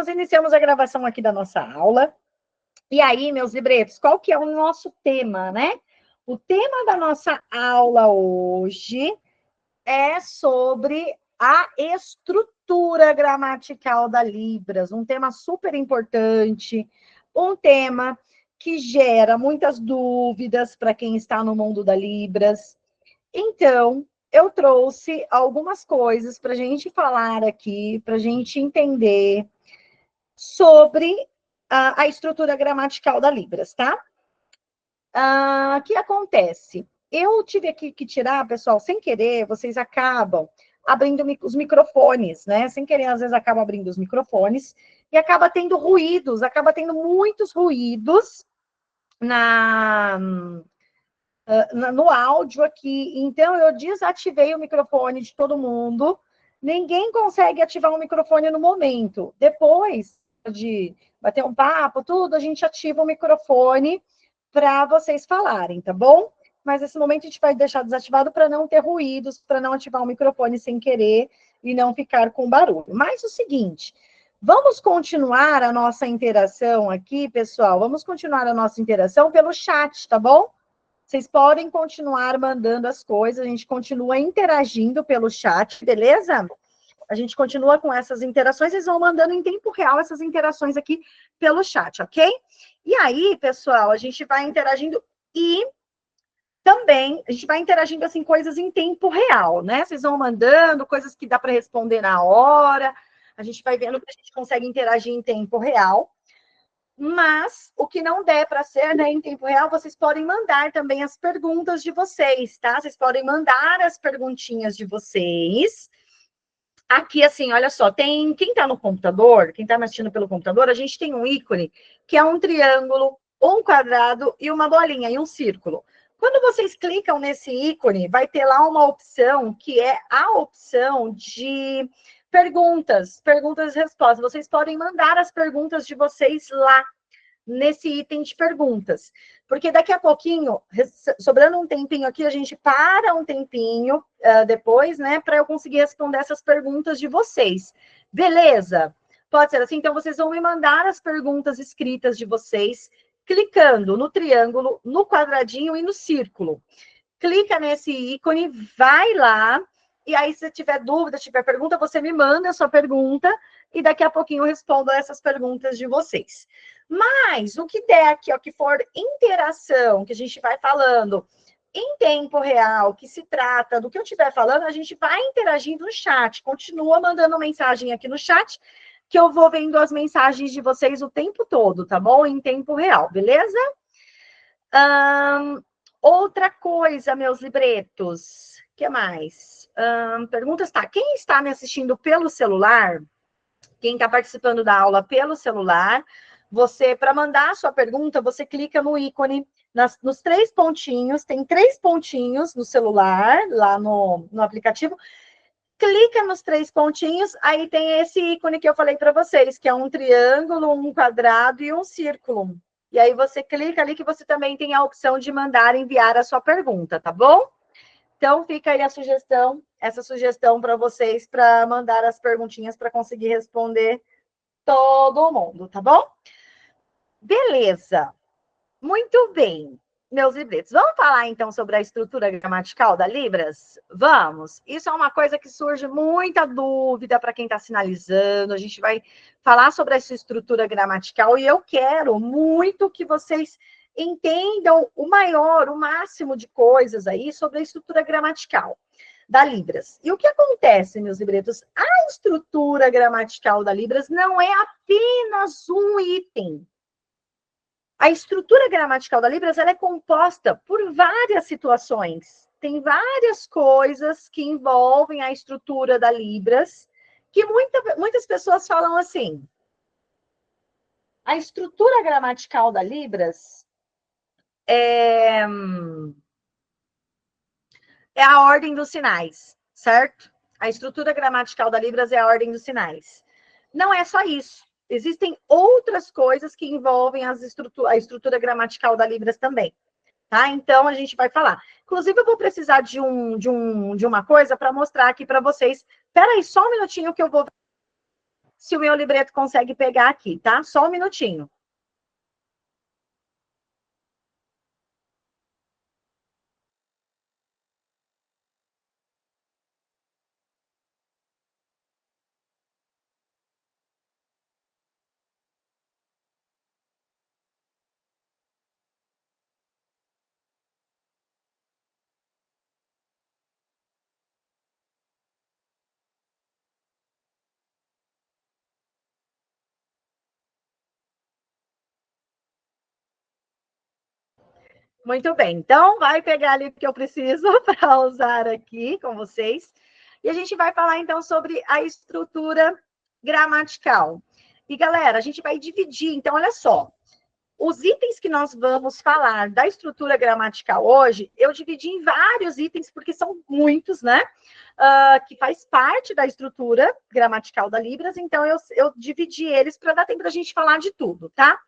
Iniciamos a gravação aqui da nossa aula. E aí, meus libretos, qual que é o nosso tema, né? O tema da nossa aula hoje é sobre a estrutura gramatical da Libras, um tema super importante, um tema que gera muitas dúvidas para quem está no mundo da Libras. Então, eu trouxe algumas coisas para a gente falar aqui, para a gente entender sobre a estrutura gramatical da Libras, tá? O que acontece? Eu tive aqui que tirar, pessoal, sem querer, vocês acabam abrindo os microfones, né? Sem querer, às vezes acabam abrindo os microfones e acaba tendo ruídos, acaba tendo muitos ruídos no áudio aqui. Então, eu desativei o microfone de todo mundo. Ninguém consegue ativar o microfone no momento. Depois de bater um papo, tudo, a gente ativa o microfone para vocês falarem, tá bom? Mas nesse momento a gente vai deixar desativado para não ter ruídos, para não ativar o microfone sem querer e não ficar com barulho. Mas o seguinte, vamos continuar a nossa interação aqui, pessoal? Vamos continuar a nossa interação pelo chat, tá bom? Vocês podem continuar mandando as coisas, a gente continua interagindo pelo chat, beleza? A gente continua com essas interações, vocês vão mandando em tempo real essas interações aqui pelo chat, ok? E aí, pessoal, a gente vai interagindo e também a gente vai interagindo assim coisas em tempo real, né? Vocês vão mandando coisas que dá para responder na hora, a gente vai vendo que a gente consegue interagir em tempo real. Mas o que não der para ser, né, em tempo real, vocês podem mandar também as perguntas de vocês, tá? Vocês podem mandar as perguntinhas de vocês. Aqui, assim, olha só, tem quem está no computador, quem está me assistindo pelo computador, a gente tem um ícone que é um triângulo, um quadrado e uma bolinha, e um círculo. Quando vocês clicam nesse ícone, vai ter lá uma opção que é a opção de perguntas e respostas. Vocês podem mandar as perguntas de vocês lá nesse item de perguntas. Porque daqui a pouquinho, sobrando um tempinho aqui, a gente para um tempinho depois, né, para eu conseguir responder essas perguntas de vocês. Beleza? Pode ser assim? Então, vocês vão me mandar as perguntas escritas de vocês, clicando no triângulo, no quadradinho e no círculo. Clica nesse ícone, vai lá, e aí, se tiver dúvida, tiver pergunta, você me manda a sua pergunta, e daqui a pouquinho eu respondo a essas perguntas de vocês. Mas o que der aqui, ó, que for interação, que a gente vai falando em tempo real, que se trata do que eu estiver falando, a gente vai interagindo no chat. Continua mandando mensagem aqui no chat, que eu vou vendo as mensagens de vocês o tempo todo, tá bom? Em tempo real, beleza? Outra coisa, meus libretos. O que mais? Perguntas, tá. Quem está me assistindo pelo celular, quem está participando da aula pelo celular, você, para mandar a sua pergunta, você clica no ícone, nos 3 pontinhos, tem 3 pontinhos no celular, lá no aplicativo, clica nos 3 pontinhos, aí tem esse ícone que eu falei para vocês, que é um triângulo, um quadrado e um círculo. E aí você clica ali que você também tem a opção de mandar enviar a sua pergunta, tá bom? Então fica aí a sugestão, essa sugestão para vocês, para mandar as perguntinhas para conseguir responder todo mundo, tá bom? Beleza. Muito bem, meus libretos. Vamos falar, então, sobre a estrutura gramatical da Libras? Vamos. Isso é uma coisa que surge muita dúvida para quem está sinalizando. A gente vai falar sobre essa estrutura gramatical e eu quero muito que vocês entendam o máximo de coisas aí sobre a estrutura gramatical da Libras. E o que acontece, meus libretos? A estrutura gramatical da Libras não é apenas um item. A estrutura gramatical da Libras ela é composta por várias situações. Tem várias coisas que envolvem a estrutura da Libras, que muitas pessoas falam assim. A estrutura gramatical da Libras é a ordem dos sinais, certo? A estrutura gramatical da Libras é a ordem dos sinais. Não é só isso. Existem outras coisas que envolvem a estrutura gramatical da Libras também. Tá? Então, a gente vai falar. Inclusive, eu vou precisar de uma coisa para mostrar aqui para vocês. Espera aí, só um minutinho que eu vou... se o meu libreto consegue pegar aqui, tá? Só um minutinho. Muito bem, então vai pegar ali o que eu preciso para usar aqui com vocês. E a gente vai falar então sobre a estrutura gramatical. E galera, a gente vai dividir, então olha só, os itens que nós vamos falar da estrutura gramatical hoje, eu dividi em vários itens, porque são muitos, né? Que faz parte da estrutura gramatical da Libras, então eu dividi eles para dar tempo para a gente falar de tudo, tá?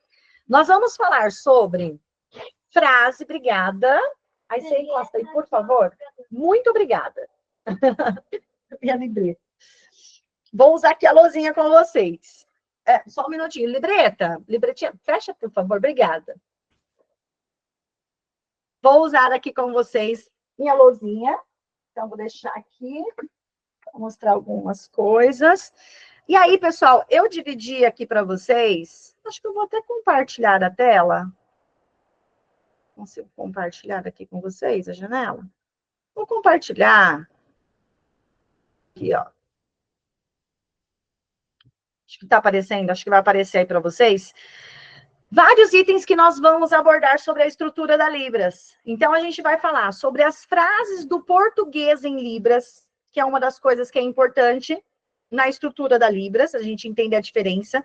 Nós vamos falar sobre frase, obrigada. Aí você encosta aí, por favor. Muito obrigada. Minha libreta. Vou usar aqui a lousinha com vocês. Só um minutinho. Libretinha, fecha, por favor, obrigada. Vou usar aqui com vocês minha lousinha. Então, vou deixar aqui para mostrar algumas coisas. E aí, pessoal, eu dividi aqui para vocês. Acho que eu vou até compartilhar a tela. Consigo compartilhar aqui com vocês a janela? Vou compartilhar. Aqui, ó. Acho que está aparecendo, acho que vai aparecer aí para vocês. Vários itens que nós vamos abordar sobre a estrutura da Libras. Então, a gente vai falar sobre as frases do português em Libras, que é uma das coisas que é importante na estrutura da Libras, a gente entender a diferença.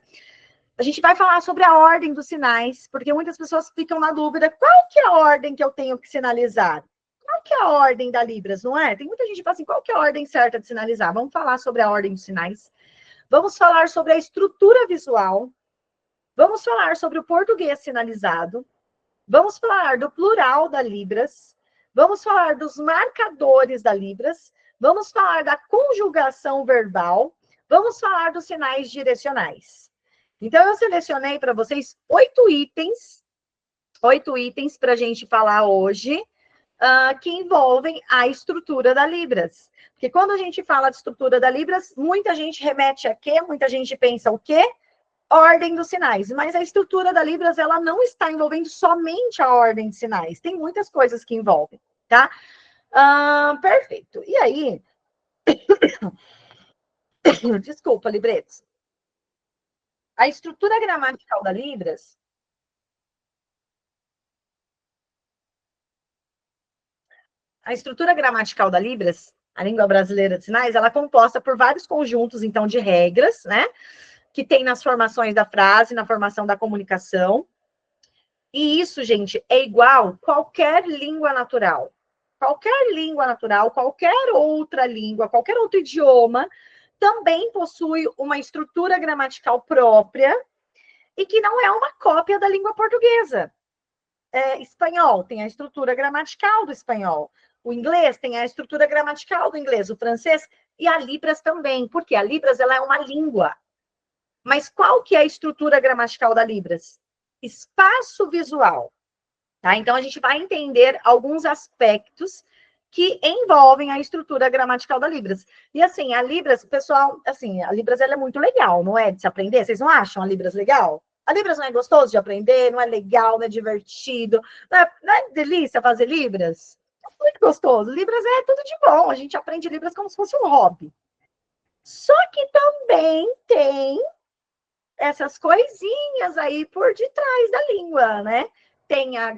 A gente vai falar sobre a ordem dos sinais, porque muitas pessoas ficam na dúvida, qual que é a ordem que eu tenho que sinalizar? Qual que é a ordem da Libras, não é? Tem muita gente que fala assim, qual que é a ordem certa de sinalizar? Vamos falar sobre a ordem dos sinais. Vamos falar sobre a estrutura visual. Vamos falar sobre o português sinalizado. Vamos falar do plural da Libras. Vamos falar dos marcadores da Libras. Vamos falar da conjugação verbal. Vamos falar dos sinais direcionais. Então, eu selecionei para vocês 8 itens para a gente falar hoje, que envolvem a estrutura da Libras. Porque quando a gente fala de estrutura da Libras, muita gente remete a quê? Muita gente pensa o quê? Ordem dos sinais. Mas a estrutura da Libras, ela não está envolvendo somente a ordem de sinais. Tem muitas coisas que envolvem, tá? Perfeito. E aí... Desculpa, libretos. A estrutura gramatical da Libras... A estrutura gramatical da Libras, a língua brasileira de sinais, ela é composta por vários conjuntos, então, de regras, né? Que tem nas formações da frase, na formação da comunicação. E isso, gente, é igual qualquer língua natural. Qualquer língua natural, qualquer outra língua, qualquer outro idioma, também possui uma estrutura gramatical própria e que não é uma cópia da língua portuguesa. Espanhol tem a estrutura gramatical do espanhol. O inglês tem a estrutura gramatical do inglês. O francês e a Libras também. Porque a Libras ela é uma língua. Mas qual que é a estrutura gramatical da Libras? Espaço visual. Tá? Então, a gente vai entender alguns aspectos que envolvem a estrutura gramatical da Libras. E assim, a Libras, pessoal, assim, a Libras ela é muito legal, não é? De se aprender. Vocês não acham a Libras legal? A Libras não é gostoso de aprender, não é legal, não é divertido, não é delícia fazer Libras? É muito gostoso. Libras é tudo de bom, a gente aprende Libras como se fosse um hobby. Só que também tem essas coisinhas aí por detrás da língua, né? Tem a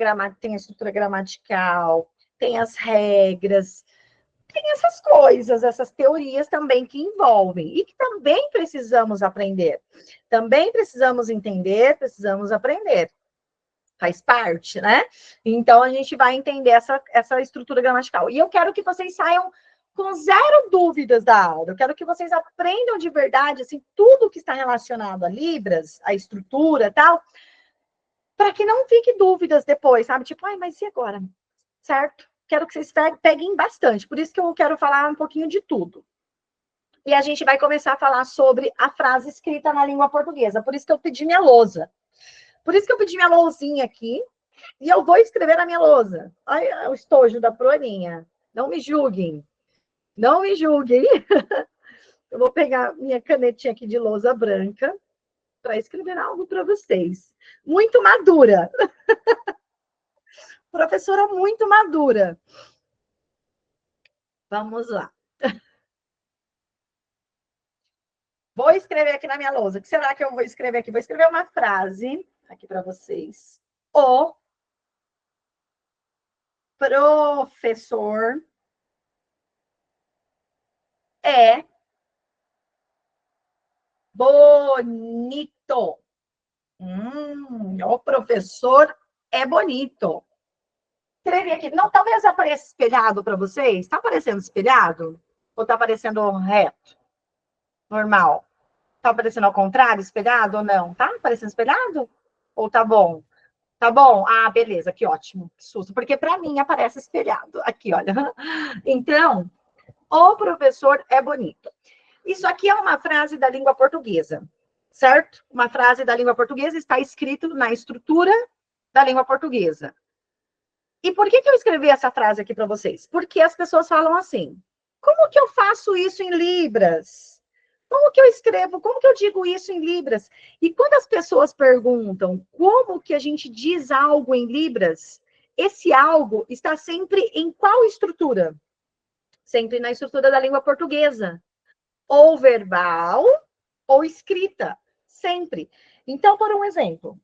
estrutura gramatical, tem as regras, tem essas coisas, essas teorias também que envolvem e que também precisamos aprender. Também precisamos entender, precisamos aprender. Faz parte, né? Então, a gente vai entender essa estrutura gramatical. E eu quero que vocês saiam com zero dúvidas da aula. Eu quero que vocês aprendam de verdade, assim, tudo que está relacionado a Libras, a estrutura e tal, para que não fique dúvidas depois, sabe? Tipo, ai, mas e agora? Certo? Quero que vocês peguem bastante. Por isso que eu quero falar um pouquinho de tudo. E a gente vai começar a falar sobre a frase escrita na língua portuguesa. Por isso que eu pedi minha lousa. Por isso que eu pedi minha lousinha aqui. E eu vou escrever na minha lousa. Olha o estojo da Florinha. Não me julguem. Não me julguem. Eu vou pegar minha canetinha aqui de lousa branca para escrever algo para vocês. Muito madura. Professora muito madura. Vamos lá. Vou escrever aqui na minha lousa. O que será que eu vou escrever aqui? Vou escrever uma frase aqui para vocês. O professor é bonito. O professor é bonito. Escrevi aqui. Não, talvez apareça espelhado para vocês. Está aparecendo espelhado? Ou está aparecendo reto? Normal. Está aparecendo ao contrário, espelhado ou não? Tá aparecendo espelhado? Ou tá bom? Tá bom? Ah, beleza, que ótimo. Que susto. Porque para mim aparece espelhado. Aqui, olha. Então, o professor é bonito. Isso aqui é uma frase da língua portuguesa, certo? Uma frase da língua portuguesa está escrito na estrutura da língua portuguesa. E por que eu escrevi essa frase aqui para vocês? Porque as pessoas falam assim: como que eu faço isso em Libras? Como que eu escrevo? Como que eu digo isso em Libras? E quando as pessoas perguntam como que a gente diz algo em Libras, esse algo está sempre em qual estrutura? Sempre na estrutura da língua portuguesa. Ou verbal, ou escrita. Sempre. Então, por um exemplo,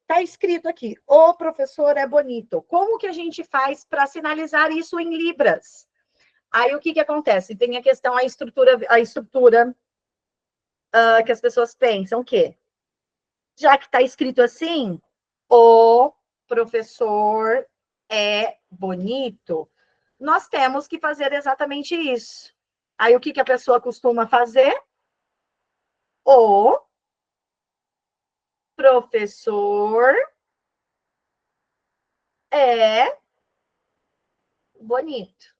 está escrito aqui, o professor é bonito. Como que a gente faz para sinalizar isso em Libras? Aí o que acontece? Tem a questão, a estrutura que as pessoas pensam que, já que está escrito assim, o professor é bonito, nós temos que fazer exatamente isso. Aí o que a pessoa costuma fazer? O professor é bonito,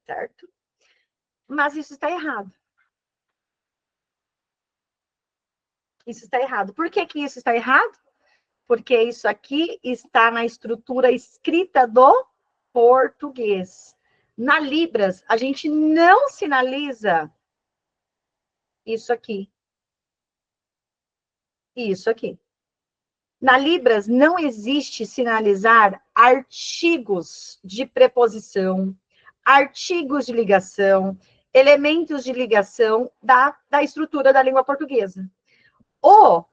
certo? Mas isso está errado. Isso está errado. Por que isso está errado? Porque isso aqui está na estrutura escrita do português. Na Libras, a gente não sinaliza isso aqui. Isso aqui. Na Libras, não existe sinalizar artigos de preposição, artigos de ligação, elementos de ligação da estrutura da língua portuguesa. O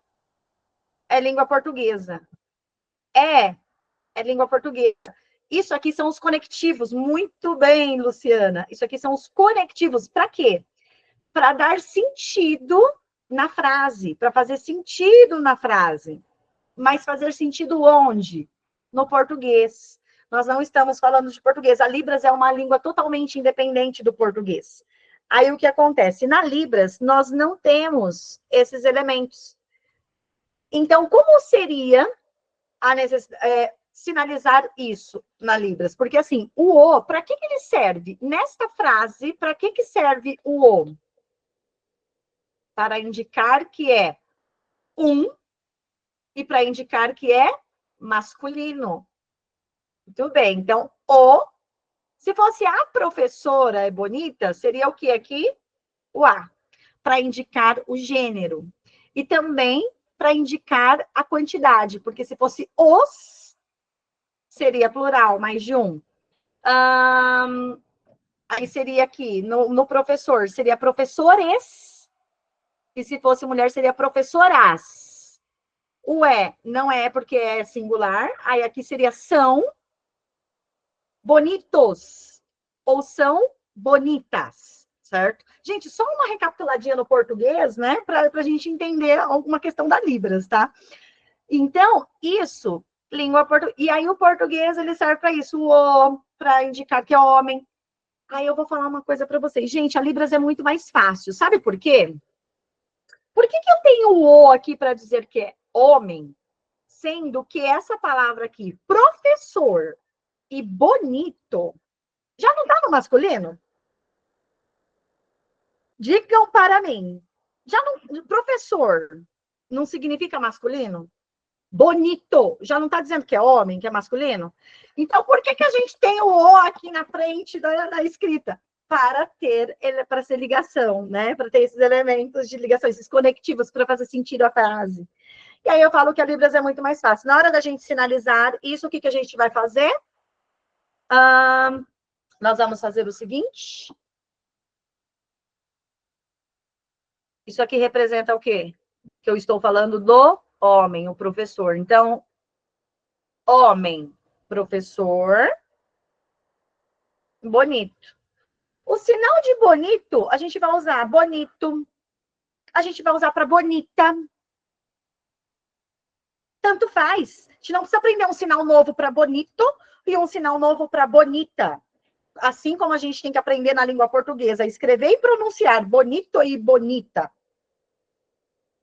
é língua portuguesa. É língua portuguesa. Isso aqui são os conectivos. Muito bem, Luciana. Isso aqui são os conectivos. Para quê? Para dar sentido na frase, para fazer sentido na frase. Mas fazer sentido onde? No português. Nós não estamos falando de português. A Libras é uma língua totalmente independente do português. Aí o que acontece? Na Libras, nós não temos esses elementos. Então, como seria a sinalizar isso na Libras? Porque, assim, o O, para que ele serve? Nesta frase, para que serve o O? Para indicar que é um e para indicar que é masculino. Muito bem. Então, o, se fosse a professora é bonita, seria o que aqui? O A, para indicar o gênero. E também para indicar a quantidade, porque se fosse os, seria plural, mais de um. Aí seria aqui, no professor, seria professores, e se fosse mulher, seria professoras. O não é porque é singular, aí aqui seria são bonitos, ou são bonitas, certo? Gente, só uma recapituladinha no português, né, para a gente entender alguma questão da Libras, tá? Então, isso, língua portuguesa. E aí o português, ele serve para isso, o, para indicar que é homem. Aí eu vou falar uma coisa para vocês. Gente, a Libras é muito mais fácil. Sabe por quê? Por que eu tenho o aqui para dizer que é homem, sendo que essa palavra aqui, professor e bonito, já não está no masculino? Digam para mim. Já não, professor não significa masculino? Bonito, já não está dizendo que é homem, que é masculino? Então, por que a gente tem o O aqui na frente da escrita? Para ser ligação, né? Para ter esses elementos de ligação, esses conectivos, para fazer sentido a frase. E aí eu falo que a Libras é muito mais fácil. Na hora da gente sinalizar isso, o que a gente vai fazer? Nós vamos fazer o seguinte. Isso aqui representa o quê? Que eu estou falando do homem, o professor. Então, homem, professor, bonito. O sinal de bonito, a gente vai usar bonito, a gente vai usar para bonita. Tanto faz. A gente não precisa aprender um sinal novo para bonito e um sinal novo para bonita. Assim como a gente tem que aprender na língua portuguesa, escrever e pronunciar bonito e bonita.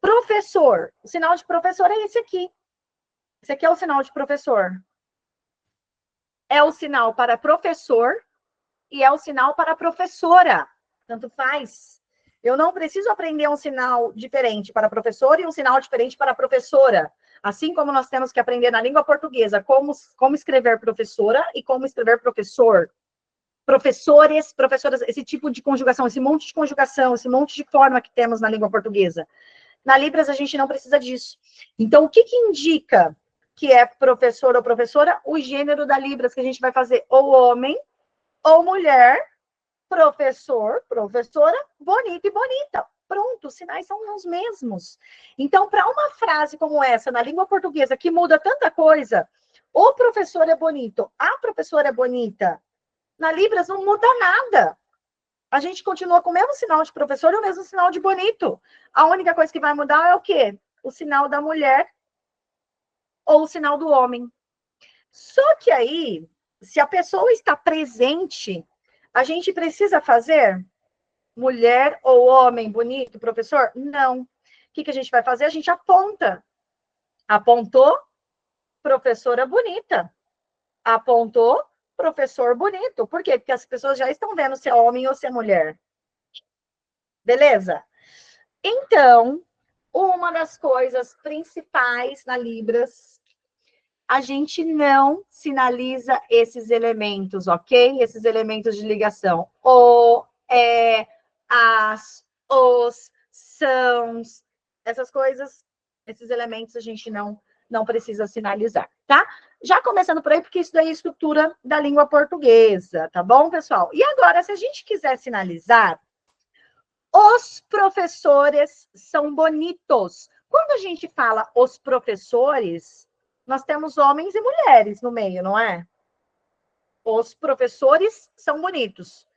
Professor. O sinal de professor é esse aqui. Esse aqui é o sinal de professor. É o sinal para professor e é o sinal para professora. Tanto faz. Eu não preciso aprender um sinal diferente para professor e um sinal diferente para professora. Assim como nós temos que aprender na língua portuguesa como escrever professora e como escrever professor. Professores, professoras, esse tipo de conjugação, esse monte de conjugação, esse monte de forma que temos na língua portuguesa. Na Libras, a gente não precisa disso. Então, o que indica que é professor ou professora? O gênero da Libras que a gente vai fazer ou homem ou mulher, professor, professora, bonito e bonita. Pronto, os sinais são os mesmos. Então, para uma frase como essa, na língua portuguesa, que muda tanta coisa, o professor é bonito, a professora é bonita, na Libras não muda nada. A gente continua com o mesmo sinal de professor e o mesmo sinal de bonito. A única coisa que vai mudar é o quê? O sinal da mulher ou o sinal do homem. Só que aí, se a pessoa está presente, a gente precisa fazer mulher ou homem bonito, professor? Não. O que a gente vai fazer? A gente aponta. Apontou, professora bonita. Apontou, professor bonito. Por quê? Porque as pessoas já estão vendo se é homem ou se é mulher. Beleza? Então, uma das coisas principais na Libras, a gente não sinaliza esses elementos, ok? Esses elementos de ligação. O, é, as, os, são, essas coisas, esses elementos a gente não precisa sinalizar, tá? Já começando por aí, porque isso daí é a estrutura da língua portuguesa, tá bom, pessoal? E agora, se a gente quiser sinalizar, os professores são bonitos. Quando a gente fala os professores, nós temos homens e mulheres no meio, não é? Os professores são bonitos.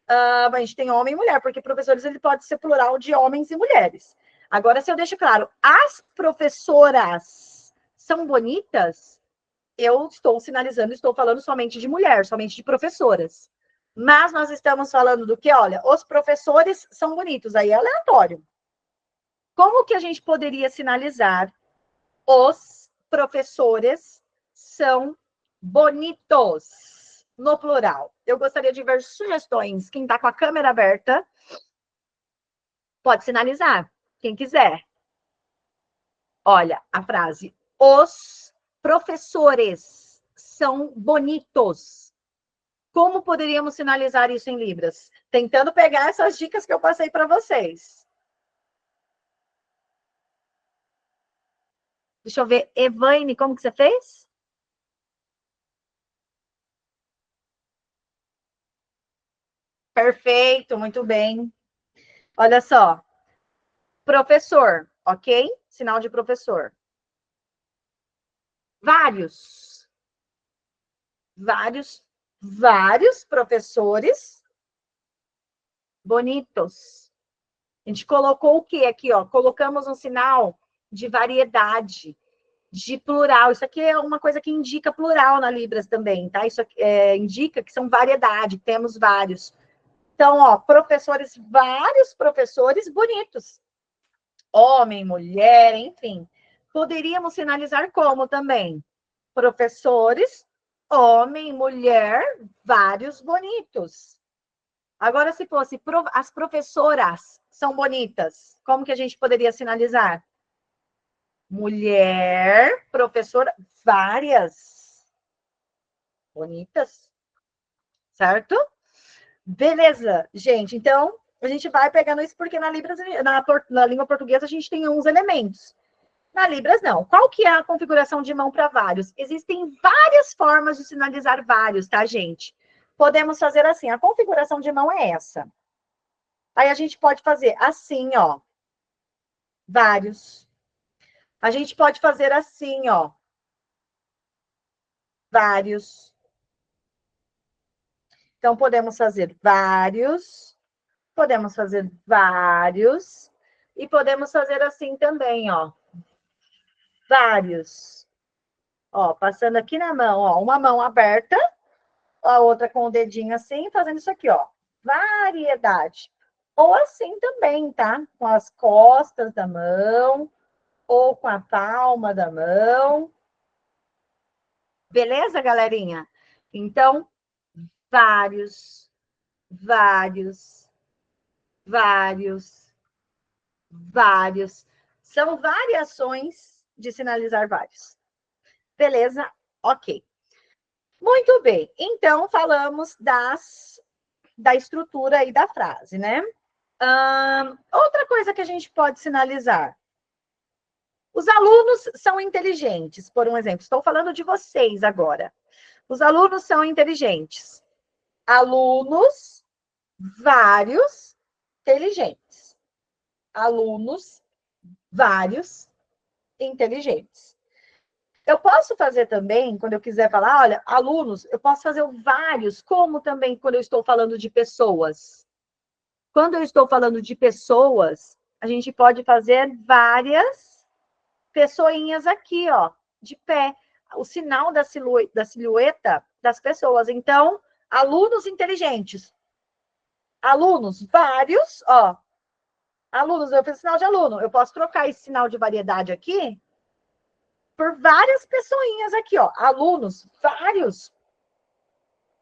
A gente tem homem e mulher, porque professores ele pode ser plural de homens e mulheres. Agora, se eu deixo claro, as professoras são bonitas, eu estou sinalizando, estou falando somente de mulher, somente de professoras. Mas nós estamos falando do que? Olha, os professores são bonitos, aí é aleatório. Como que a gente poderia sinalizar os professores são bonitos no plural? Eu gostaria de ver sugestões. Quem está com a câmera aberta pode sinalizar, quem quiser. Olha, a frase, os professores são bonitos. Como poderíamos sinalizar isso em Libras? Tentando pegar essas dicas que eu passei para vocês. Deixa eu ver. Evaine, como que você fez? Perfeito, muito bem. Olha só. Professor, ok? Sinal de professor. Vários. Vários professores bonitos. A gente colocou o que aqui, ó? Colocamos um sinal de variedade, de plural. Isso aqui é uma coisa que indica plural na Libras também, tá? Isso aqui, indica que são variedade, temos vários. Então, ó, professores, vários professores bonitos. Homem, mulher, enfim. Poderíamos sinalizar como também? Professores, homem, mulher, vários bonitos. Agora, se fosse as professoras são bonitas, como que a gente poderia sinalizar? Mulher, professora, várias bonitas, certo? Beleza, gente. Então, a gente vai pegando isso porque na língua portuguesa a gente tem uns elementos. Na Libras, não. Qual que é a configuração de mão para vários? Existem várias formas de sinalizar vários, tá, gente? Podemos fazer assim, a configuração de mão é essa. Aí a gente pode fazer assim, ó. Vários. A gente pode fazer assim, ó. Vários. Então, podemos fazer vários. Podemos fazer vários. E podemos fazer assim também, ó. Vários. Ó, passando aqui na mão, ó. Uma mão aberta, a outra com o dedinho assim, fazendo isso aqui, ó. Variedade. Ou assim também, tá? Com as costas da mão, ou com a palma da mão. Beleza, galerinha? Então, vários, vários, vários, vários. São variações de sinalizar vários. Beleza? Ok. Muito bem. Então, falamos da estrutura e da frase, né? Outra coisa que a gente pode sinalizar. Os alunos são inteligentes, por um exemplo. Estou falando de vocês agora. Os alunos são inteligentes. Alunos, vários, inteligentes. Alunos, vários, inteligentes. Eu posso fazer também, quando eu quiser falar, olha, alunos, eu posso fazer o vários, como também quando eu estou falando de pessoas. Quando eu estou falando de pessoas, a gente pode fazer várias pessoinhas aqui, ó, de pé. O sinal da silhueta das pessoas. Então, alunos inteligentes. Alunos, vários, ó. Alunos, eu fiz sinal de aluno. Eu posso trocar esse sinal de variedade aqui por várias pessoinhas aqui, ó. Alunos, vários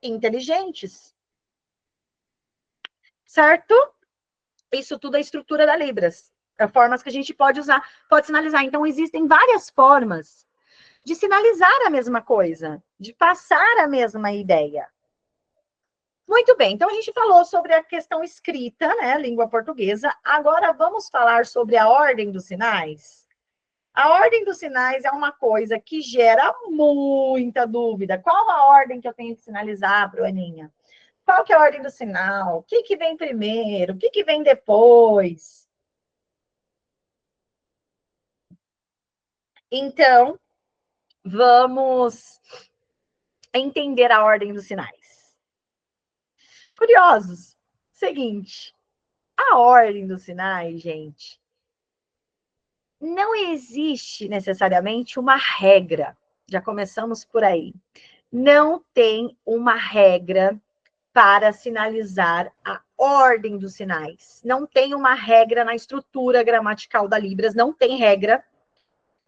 inteligentes. Certo? Isso tudo é estrutura da Libras. É formas que a gente pode usar, pode sinalizar. Então, existem várias formas de sinalizar a mesma coisa, de passar a mesma ideia. Muito bem, então a gente falou sobre a questão escrita, né, língua portuguesa. Agora vamos falar sobre a ordem dos sinais. A ordem dos sinais é uma coisa que gera muita dúvida. Qual a ordem que eu tenho que sinalizar, Bruaninha? Qual que é a ordem do sinal? O que que vem primeiro? O que que vem depois? Então, vamos entender a ordem dos sinais. Curiosos. Seguinte, a ordem dos sinais, gente, não existe necessariamente uma regra. Já começamos por aí. Não tem uma regra para sinalizar a ordem dos sinais. Não tem uma regra na estrutura gramatical da Libras, não tem regra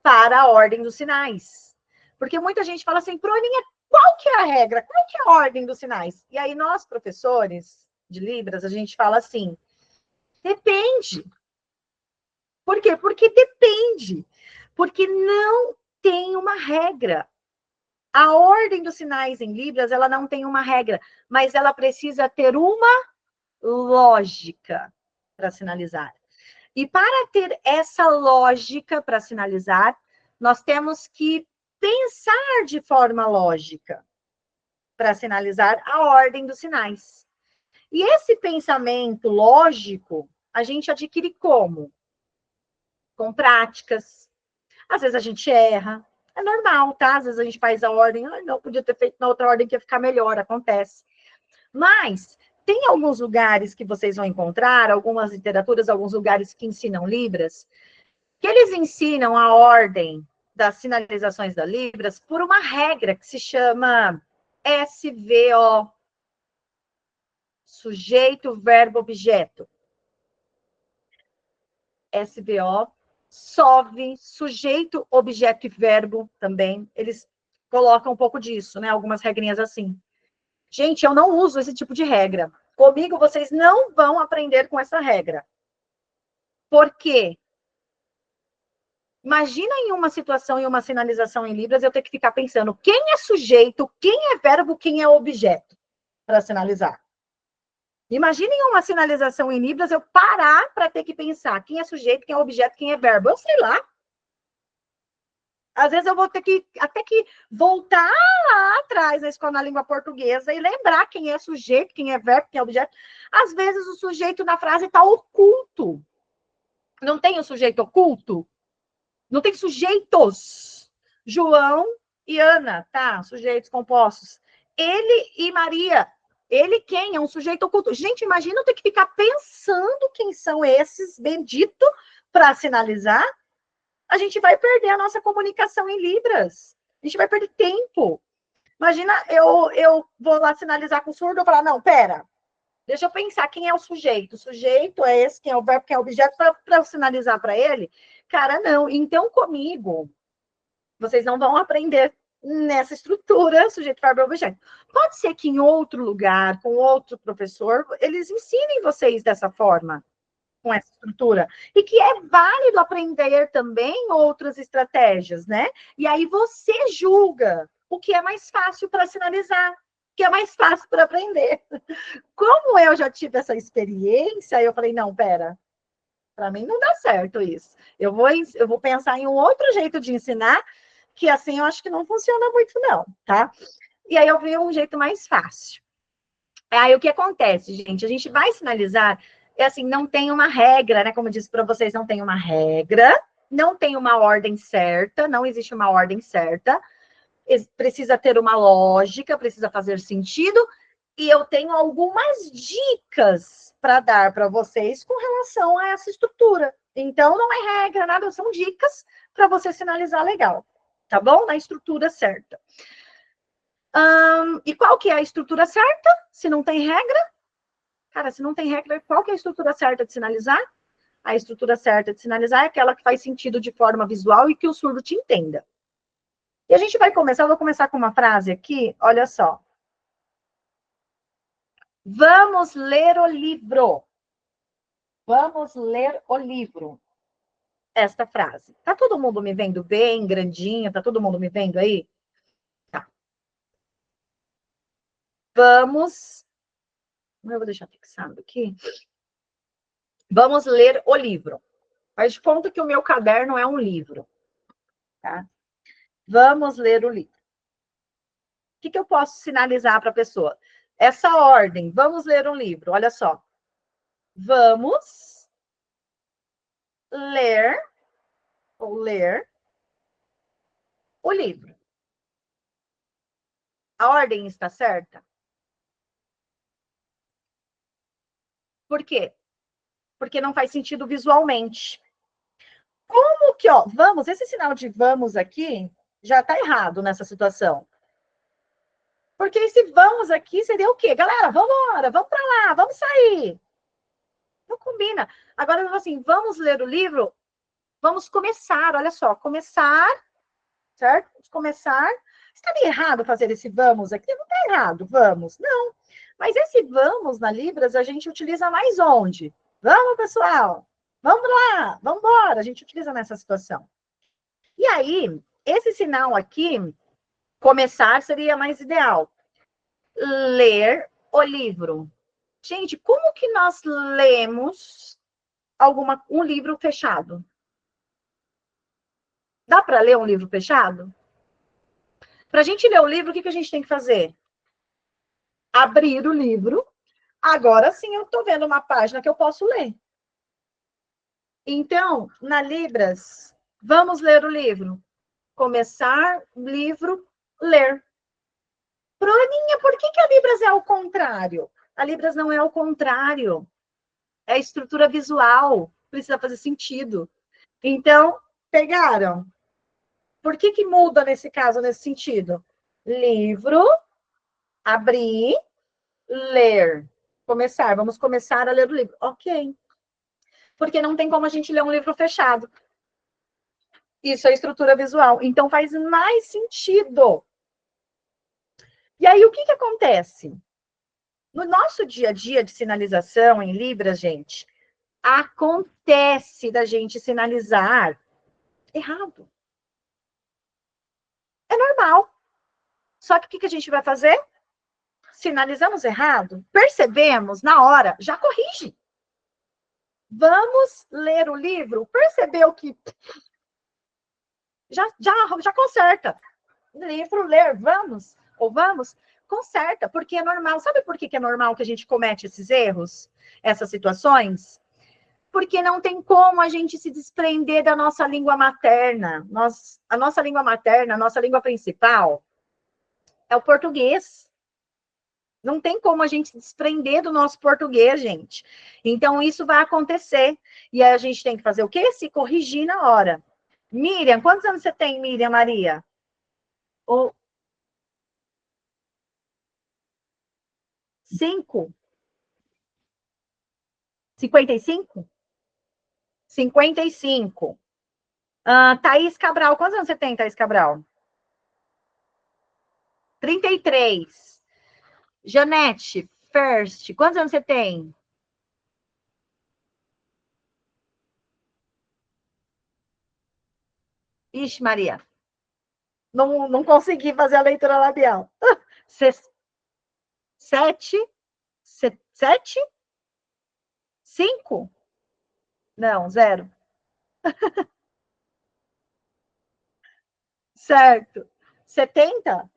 para a ordem dos sinais. Porque muita gente fala assim, Bruninha, qual que é a regra? Qual que é a ordem dos sinais? E aí nós, professores de Libras, a gente fala assim, depende. Por quê? Porque depende. Porque não tem uma regra. A ordem dos sinais em Libras, ela não tem uma regra, mas ela precisa ter uma lógica para sinalizar. E para ter essa lógica para sinalizar, nós temos que pensar de forma lógica para sinalizar a ordem dos sinais. E esse pensamento lógico, a gente adquire como? Com práticas. Às vezes a gente erra. É normal, tá? Às vezes a gente faz a ordem, não, podia ter feito na outra ordem que ia ficar melhor, acontece. Mas tem alguns lugares que vocês vão encontrar, algumas literaturas, alguns lugares que ensinam Libras, que eles ensinam a ordem das sinalizações da Libras por uma regra que se chama SVO, sujeito, verbo, objeto. SVO, SOV, sujeito, objeto e verbo também. Eles colocam um pouco disso, né? Algumas regrinhas assim. Gente, eu não uso esse tipo de regra. Comigo, vocês não vão aprender com essa regra. Por quê? Imagina em uma situação, em uma sinalização em Libras, eu ter que ficar pensando quem é sujeito, quem é verbo, quem é objeto para sinalizar. Imagina em uma sinalização em Libras eu parar para ter que pensar quem é sujeito, quem é objeto, quem é verbo. Eu sei lá. Às vezes eu vou ter que até que voltar lá atrás na escola na língua portuguesa e lembrar quem é sujeito, quem é verbo, quem é objeto. Às vezes o sujeito na frase está oculto. Não tem o sujeito oculto? Não tem sujeitos. João e Ana, tá? Sujeitos compostos. Ele e Maria. Ele quem? É um sujeito oculto. Gente, imagina eu ter que ficar pensando quem são esses benditos para sinalizar. A gente vai perder a nossa comunicação em Libras. A gente vai perder tempo. Imagina eu vou lá sinalizar com o surdo e falar, não, pera, deixa eu pensar quem é o sujeito. O sujeito é esse, quem é o verbo, quem é o objeto, para eu sinalizar para ele. Cara, não. Então, comigo, vocês não vão aprender nessa estrutura, sujeito, verbo, objeto. Pode ser que em outro lugar, com outro professor, eles ensinem vocês dessa forma, com essa estrutura. E que é válido aprender também outras estratégias, né? E aí você julga o que é mais fácil para sinalizar, o que é mais fácil para aprender. Como eu já tive essa experiência, eu falei, não, pera, para mim não dá certo isso. Eu vou pensar em um outro jeito de ensinar, que assim eu acho que não funciona muito, não, tá? E aí eu vi um jeito mais fácil. Aí o que acontece, gente? A gente vai sinalizar, é assim, não tem uma regra, né? Como eu disse para vocês, não tem uma regra, não tem uma ordem certa, não existe uma ordem certa. Precisa ter uma lógica, precisa fazer sentido, e eu tenho algumas dicas para dar para vocês com relação a essa estrutura. Então, não é regra, nada, são dicas para você sinalizar legal, tá bom? Na estrutura certa. E qual que é a estrutura certa? Se não tem regra? Cara, se não tem regra, qual que é a estrutura certa de sinalizar? A estrutura certa de sinalizar é aquela que faz sentido de forma visual e que o surdo te entenda. E a gente vai começar, eu vou começar com uma frase aqui, olha só. Vamos ler o livro. Vamos ler o livro. Esta frase. Tá todo mundo me vendo bem, grandinho? Tá todo mundo me vendo aí? Tá. Vamos. Eu vou deixar fixado aqui. Vamos ler o livro. Faz de conta que o meu caderno é um livro. Tá? Vamos ler o livro. O que eu posso sinalizar para a pessoa? Essa ordem. Vamos ler um livro. Olha só. Vamos ler ou ler o livro. A ordem está certa? Por quê? Porque não faz sentido visualmente. Como que, ó, vamos, esse sinal de vamos aqui já tá errado nessa situação. Porque esse vamos aqui seria o quê? Galera, vamos embora, vamos para lá, vamos sair. Não combina. Agora, assim, vamos ler o livro, vamos começar, olha só, começar, certo? Vamos começar. Estaria errado fazer esse vamos aqui? Não está errado, vamos. Não. Mas esse vamos na Libras a gente utiliza mais onde? Vamos, pessoal. Vamos lá, vamos embora. A gente utiliza nessa situação. E aí, esse sinal aqui, começar, seria mais ideal. Ler o livro. Gente, como que nós lemos um livro fechado? Dá para ler um livro fechado? Para a gente ler o livro, o que a gente tem que fazer? Abrir o livro. Agora sim eu estou vendo uma página que eu posso ler. Então, na Libras, vamos ler o livro. Começar, livro, ler. Bruninha, por que a Libras é o contrário? A Libras não é o contrário. É a estrutura visual. Precisa fazer sentido. Então, pegaram? Por que muda nesse caso, nesse sentido? Livro, abrir, ler. Começar, vamos começar a ler o livro. Ok. Porque não tem como a gente ler um livro fechado. Isso é estrutura visual. Então faz mais sentido. E aí, o que acontece? No nosso dia a dia de sinalização em Libras, gente, acontece da gente sinalizar errado. É normal. Só que o que a gente vai fazer? Sinalizamos errado, percebemos na hora, já corrige. Vamos ler o livro, percebeu que já conserta. Livro, ler, vamos, ou vamos, conserta, porque é normal. Sabe por que é normal que a gente comete esses erros, essas situações? Porque não tem como a gente se desprender da nossa língua materna. A nossa língua materna, a nossa língua principal, é o português. Não tem como a gente se desprender do nosso português, gente. Então, isso vai acontecer. E aí a gente tem que fazer o quê? Se corrigir na hora. Miriam, quantos anos você tem, Miriam Maria? Ou 5? 55? 55. Thaís Cabral, quantos anos você tem, Thaís Cabral? 33. Janete First, quantos anos você tem? Ixi, Maria. Não consegui fazer a leitura labial. 7? 7? 5? Não, 0. Certo. 70?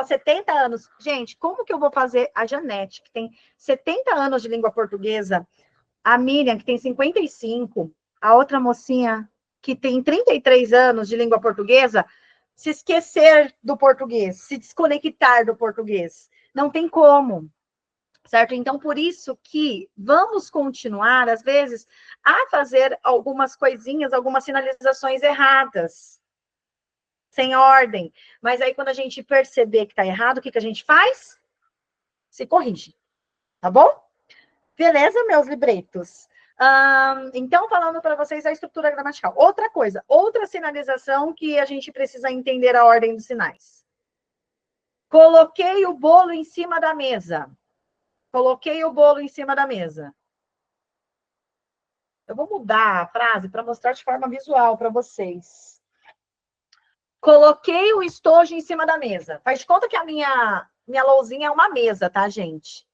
70 anos. Gente, como que eu vou fazer a Janete, que tem 70 anos de língua portuguesa, a Miriam, que tem 55, a outra mocinha, que tem 33 anos de língua portuguesa, se esquecer do português, se desconectar do português? Não tem como, certo? Então, por isso que vamos continuar, às vezes, a fazer algumas coisinhas, algumas sinalizações erradas, sem ordem. Mas aí, quando a gente perceber que está errado, o que a gente faz? Se corrige, tá bom? Beleza, meus libretos? Então, falando para vocês a estrutura gramatical. Outra coisa, outra sinalização que a gente precisa entender a ordem dos sinais. Coloquei o bolo em cima da mesa. Coloquei o bolo em cima da mesa. Eu vou mudar a frase para mostrar de forma visual para vocês. Coloquei o estojo em cima da mesa. Faz de conta que a minha lousinha é uma mesa, tá, gente?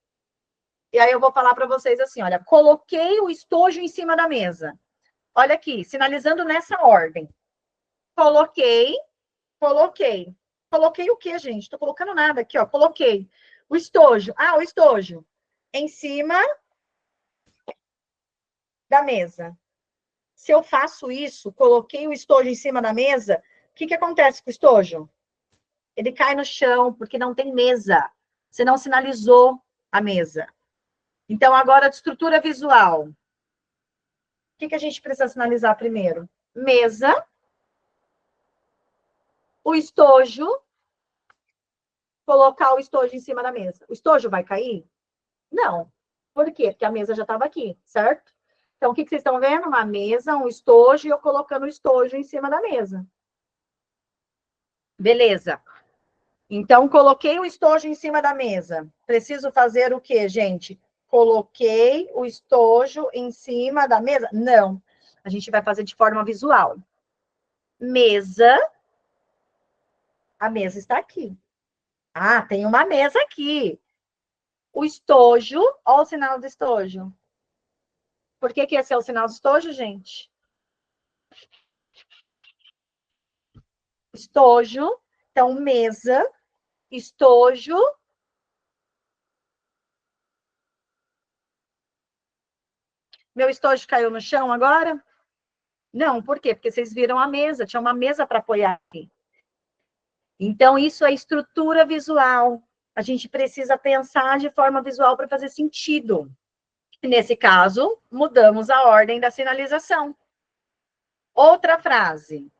E aí eu vou falar para vocês assim, olha, coloquei o estojo em cima da mesa. Olha aqui, sinalizando nessa ordem. Coloquei, coloquei. Coloquei o quê, gente? Tô colocando nada aqui, ó. Coloquei o estojo. O estojo em cima da mesa. Se eu faço isso, coloquei o estojo em cima da mesa, o que acontece com o estojo? Ele cai no chão, porque não tem mesa. Você não sinalizou a mesa. Então, agora, de estrutura visual. O que a gente precisa sinalizar primeiro? Mesa, o estojo, colocar o estojo em cima da mesa. O estojo vai cair? Não. Por quê? Porque a mesa já estava aqui, certo? Então, o que vocês estão vendo? Uma mesa, um estojo, e eu colocando o estojo em cima da mesa. Beleza. Então, coloquei o estojo em cima da mesa. Preciso fazer o quê, gente? Coloquei o estojo em cima da mesa? Não. A gente vai fazer de forma visual. Mesa. A mesa está aqui. Tem uma mesa aqui. O estojo, olha o sinal do estojo. Por que esse é o sinal do estojo, gente? Estojo, então mesa, estojo. Meu estojo caiu no chão agora? Não, por quê? Porque vocês viram a mesa, tinha uma mesa para apoiar aqui. Então, isso é estrutura visual. A gente precisa pensar de forma visual para fazer sentido. Nesse caso, mudamos a ordem da sinalização. Outra frase.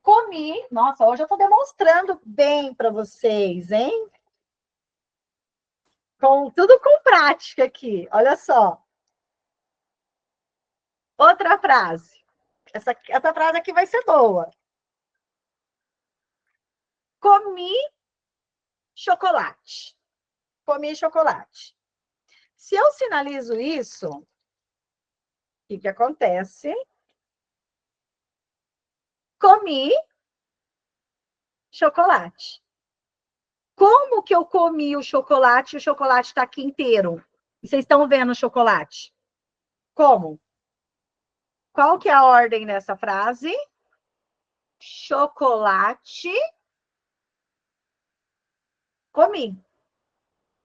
Comi. Nossa, hoje eu estou demonstrando bem para vocês, hein? Tudo com prática aqui. Olha só. Outra frase. Essa frase aqui vai ser boa. Comi chocolate. comi chocolate. Se eu sinalizo isso, o que acontece? Comi chocolate. Como que eu comi o chocolate e o chocolate está aqui inteiro? E vocês estão vendo o chocolate? Como? Qual que é a ordem dessa frase? Chocolate. Comi.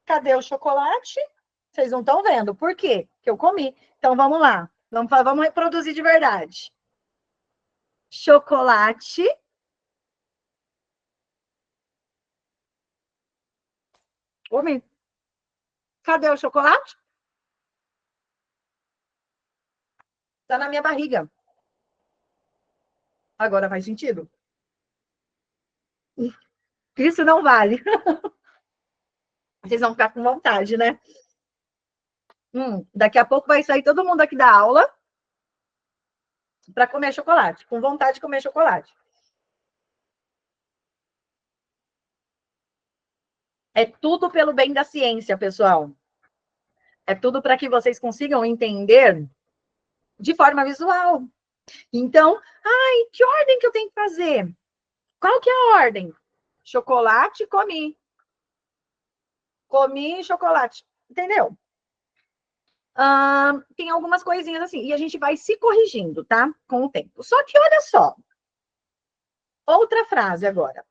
Cadê o chocolate? Vocês não estão vendo. Por quê? Que eu comi. Então, vamos lá. Vamos reproduzir de verdade. Chocolate. Comi. Cadê o chocolate? Tá na minha barriga. Agora faz sentido? Isso não vale. Vocês vão ficar com vontade, né? Daqui a pouco vai sair todo mundo aqui da aula para comer chocolate, com vontade de comer chocolate. É tudo pelo bem da ciência, pessoal. É tudo para que vocês consigam entender de forma visual. Então, ai, que ordem que eu tenho que fazer? Qual que é a ordem? Chocolate, comi. Comi chocolate. Entendeu? Tem algumas coisinhas assim. E a gente vai se corrigindo, tá? Com o tempo. Só que olha só. Outra frase agora.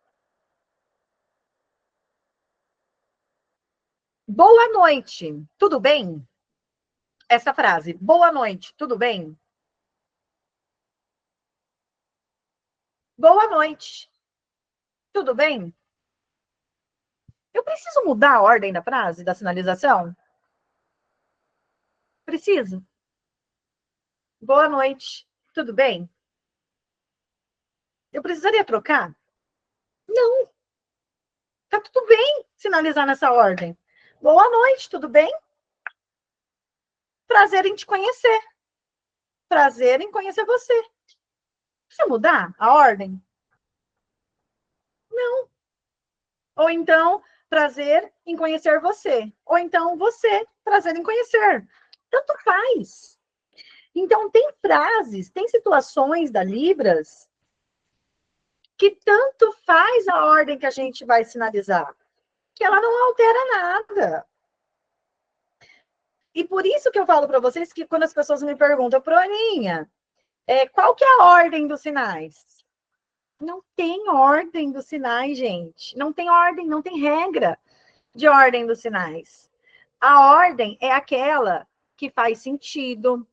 Boa noite, tudo bem? Essa frase. Boa noite, tudo bem? Boa noite, tudo bem? Eu preciso mudar a ordem da frase, da sinalização? Preciso. Boa noite, tudo bem? Eu precisaria trocar? Não, tá tudo bem sinalizar nessa ordem. Boa noite, tudo bem? Prazer em te conhecer. Prazer em conhecer você. Precisa mudar a ordem? Não. Ou então, prazer em conhecer você. Ou então, você, prazer em conhecer. Tanto faz. Então, tem frases, tem situações da Libras que tanto faz a ordem que a gente vai sinalizar, que ela não altera nada. E por isso que eu falo para vocês que quando as pessoas me perguntam, Proninha, qual que é a ordem dos sinais? Não tem ordem dos sinais, gente. Não tem ordem, não tem regra de ordem dos sinais. A ordem é aquela que faz sentido.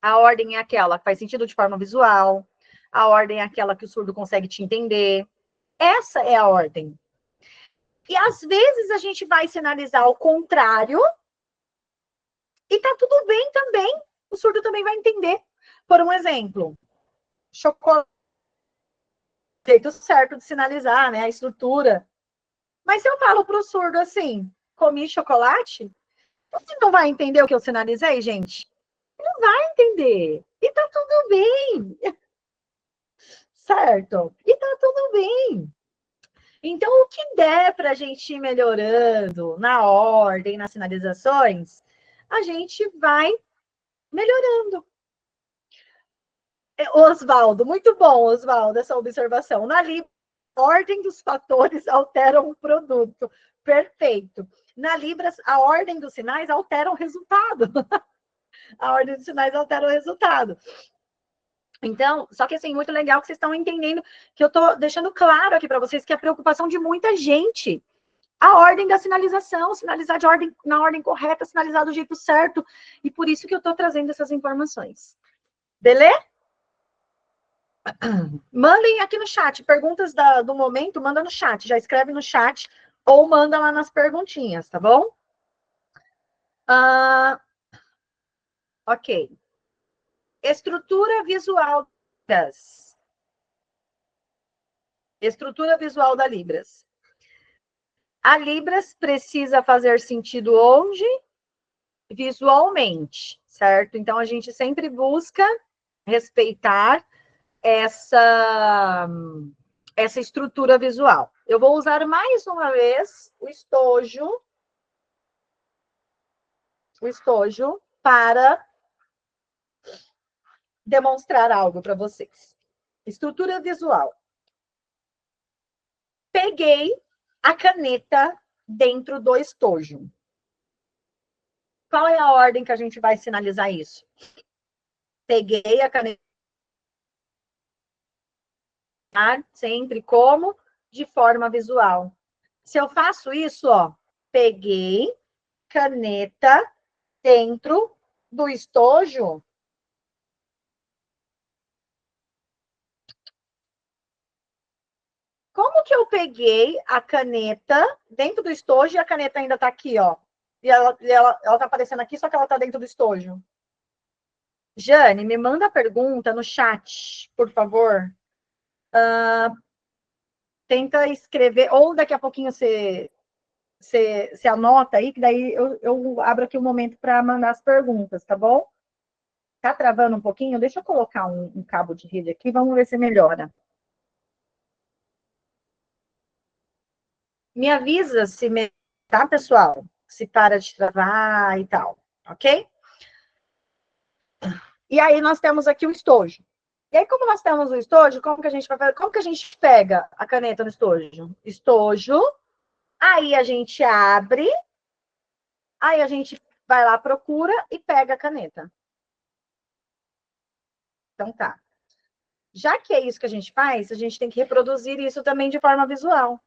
A ordem é aquela que faz sentido de forma visual. A ordem é aquela que o surdo consegue te entender. Essa é a ordem. E às vezes a gente vai sinalizar o contrário e tá tudo bem também. O surdo também vai entender. Por um exemplo, chocolate, jeito certo de sinalizar, né? A estrutura. Mas se eu falo pro surdo assim, comi chocolate, você não vai entender o que eu sinalizei, gente? Não vai entender. E tá tudo bem. Certo? E tá tudo bem. Então, o que der para a gente ir melhorando na ordem, nas sinalizações, a gente vai melhorando. Oswaldo, muito bom, Oswaldo, essa observação. Na Libras, a ordem dos fatores altera o produto. Perfeito. Na Libras, a ordem dos sinais altera o resultado. A ordem dos sinais altera o resultado. Então, só que assim, muito legal que vocês estão entendendo que eu estou deixando claro aqui para vocês que é a preocupação de muita gente. A ordem da sinalização, sinalizar de ordem, na ordem correta, sinalizar do jeito certo. E por isso que eu estou trazendo essas informações. Beleza? Mandem aqui no chat. Perguntas do momento, manda no chat. Já escreve no chat ou manda lá nas perguntinhas, tá bom? Ok. Estrutura visual das. Estrutura visual da Libras. A Libras precisa fazer sentido onde? Visualmente, certo? Então, a gente sempre busca respeitar essa estrutura visual. Eu vou usar mais uma vez o estojo o estojo para demonstrar algo para vocês. Estrutura visual. Peguei a caneta dentro do estojo. Qual é a ordem que a gente vai sinalizar isso? Peguei a caneta sempre como? De forma visual. Se eu faço isso, ó, peguei caneta dentro do estojo. Como que eu peguei a caneta dentro do estojo e a caneta ainda tá aqui, ó? E ela tá aparecendo aqui, só que ela tá dentro do estojo. Jane, me manda a pergunta no chat, por favor. Tenta escrever, ou daqui a pouquinho você anota aí, que daí eu abro aqui um momento para mandar as perguntas, tá bom? Tá travando um pouquinho? Deixa eu colocar um cabo de rede aqui, vamos ver se melhora. Me avisa se tá, pessoal? Se para de travar e tal, ok? E aí nós temos aqui o estojo. E aí, como nós temos o estojo, como que a gente vai fazer? Como que a gente pega a caneta no estojo? Estojo, aí a gente abre, aí a gente vai lá, procura e pega a caneta. Então tá. Já que é isso que a gente faz, a gente tem que reproduzir isso também de forma visual.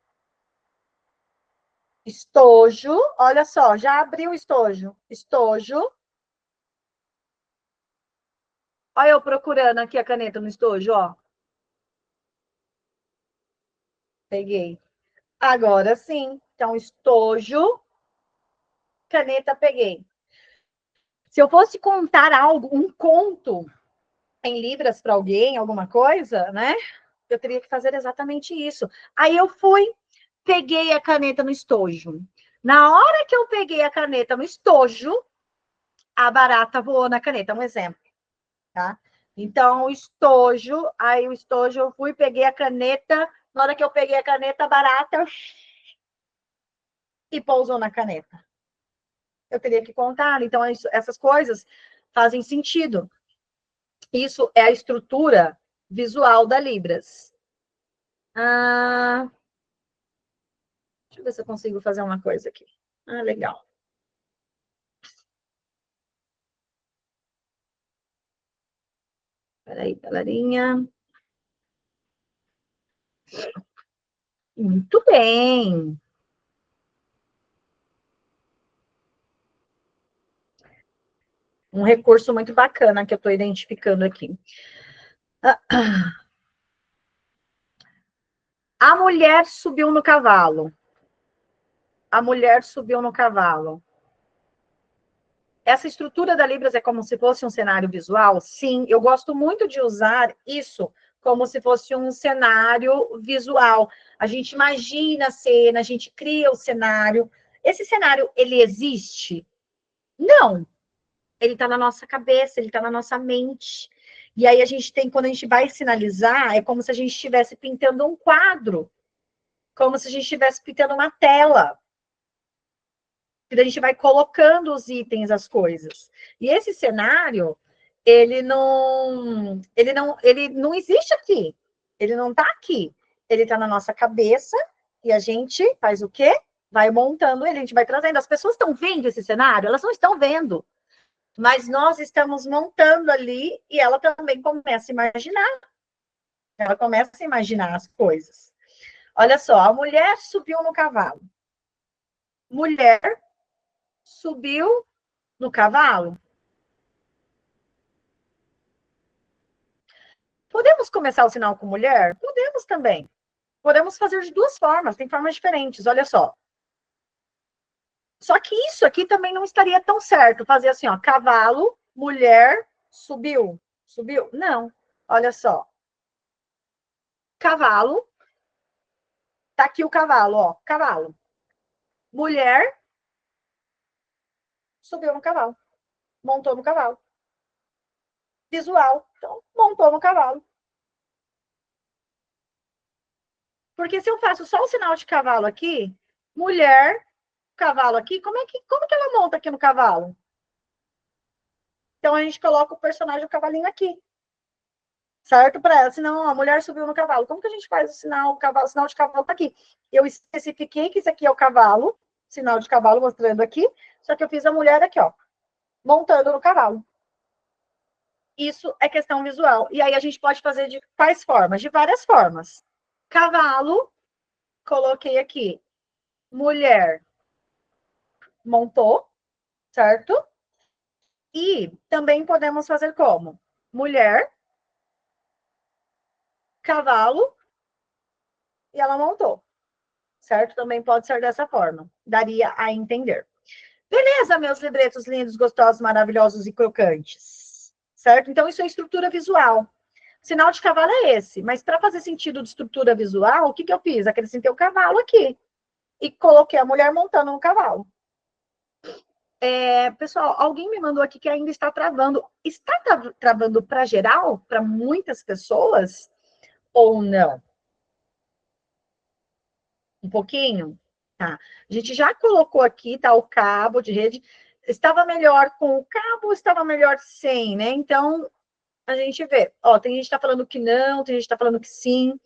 Estojo, olha só, já abriu o estojo. Estojo. Olha eu procurando aqui a caneta no estojo, ó. Peguei. Agora sim. Então, estojo, caneta, peguei. Se eu fosse contar algo, um conto em libras para alguém, alguma coisa, né? Eu teria que fazer exatamente isso. Aí eu fui, peguei a caneta no estojo. Na hora que eu peguei a caneta no estojo, a barata voou na caneta, um exemplo, tá? Então, o estojo, aí o estojo, eu fui, peguei a caneta, na hora que eu peguei a caneta, a barata e pousou na caneta. Eu teria que contar, então essas coisas fazem sentido. Isso é a estrutura visual da Libras. Deixa eu ver se eu consigo fazer uma coisa aqui. Legal. Peraí, galerinha. Muito bem. Um recurso muito bacana que eu estou identificando aqui. A mulher subiu no cavalo. A mulher subiu no cavalo. Essa estrutura da Libras é como se fosse um cenário visual? Sim, eu gosto muito de usar isso como se fosse um cenário visual. A gente imagina a cena, a gente cria o cenário. Esse cenário, ele existe? Não. Ele está na nossa cabeça, ele está na nossa mente. E aí a gente tem, quando a gente vai sinalizar, é como se a gente estivesse pintando um quadro, como se a gente estivesse pintando uma tela. E a gente vai colocando os itens, as coisas. E esse cenário, ele não existe aqui. Ele não está aqui. Ele está na nossa cabeça e a gente faz o quê? Vai montando ele, a gente vai trazendo. As pessoas estão vendo esse cenário? Elas não estão vendo. Mas nós estamos montando ali e ela também começa a imaginar. Ela começa a imaginar as coisas. Olha só, a mulher subiu no cavalo. Mulher subiu no cavalo. Podemos começar o sinal com mulher? Podemos também. Podemos fazer de duas formas, tem formas diferentes, olha só. Só que isso aqui também não estaria tão certo, fazer assim, ó, cavalo, mulher, subiu. Subiu? Não. Olha só. Cavalo, tá aqui o cavalo, ó, cavalo. Mulher, subiu no cavalo, montou no cavalo. Visual, então, montou no cavalo. Porque se eu faço só o sinal de cavalo aqui, mulher, cavalo aqui, como que ela monta aqui no cavalo? Então, a gente coloca o personagem, o cavalinho aqui. Certo? Para ela, senão a mulher subiu no cavalo. Como que a gente faz o sinal, o sinal de cavalo tá aqui? Eu especifiquei que isso aqui é o cavalo, sinal de cavalo mostrando aqui, só que eu fiz a mulher aqui, ó, montando no cavalo. Isso é questão visual. E aí a gente pode fazer de quais formas? De várias formas. Cavalo, coloquei aqui. Mulher, montou, certo? E também podemos fazer como? Mulher, cavalo, e ela montou, certo? Também pode ser dessa forma. Daria a entender. Beleza, meus libretos lindos, gostosos, maravilhosos e crocantes. Certo? Então, isso é estrutura visual. Sinal de cavalo é esse. Mas para fazer sentido de estrutura visual, o que, que eu fiz? Acrescentei o cavalo aqui. E coloquei a mulher montando um cavalo. Pessoal, alguém me mandou aqui que ainda está travando. Está travando para geral? Para muitas pessoas? Ou não? Um pouquinho? Tá. A gente já colocou aqui, tá, o cabo de rede. Estava melhor com o cabo ou estava melhor sem, né? Então, a gente vê. Ó, tem gente que tá falando que não, tem gente que tá falando que sim.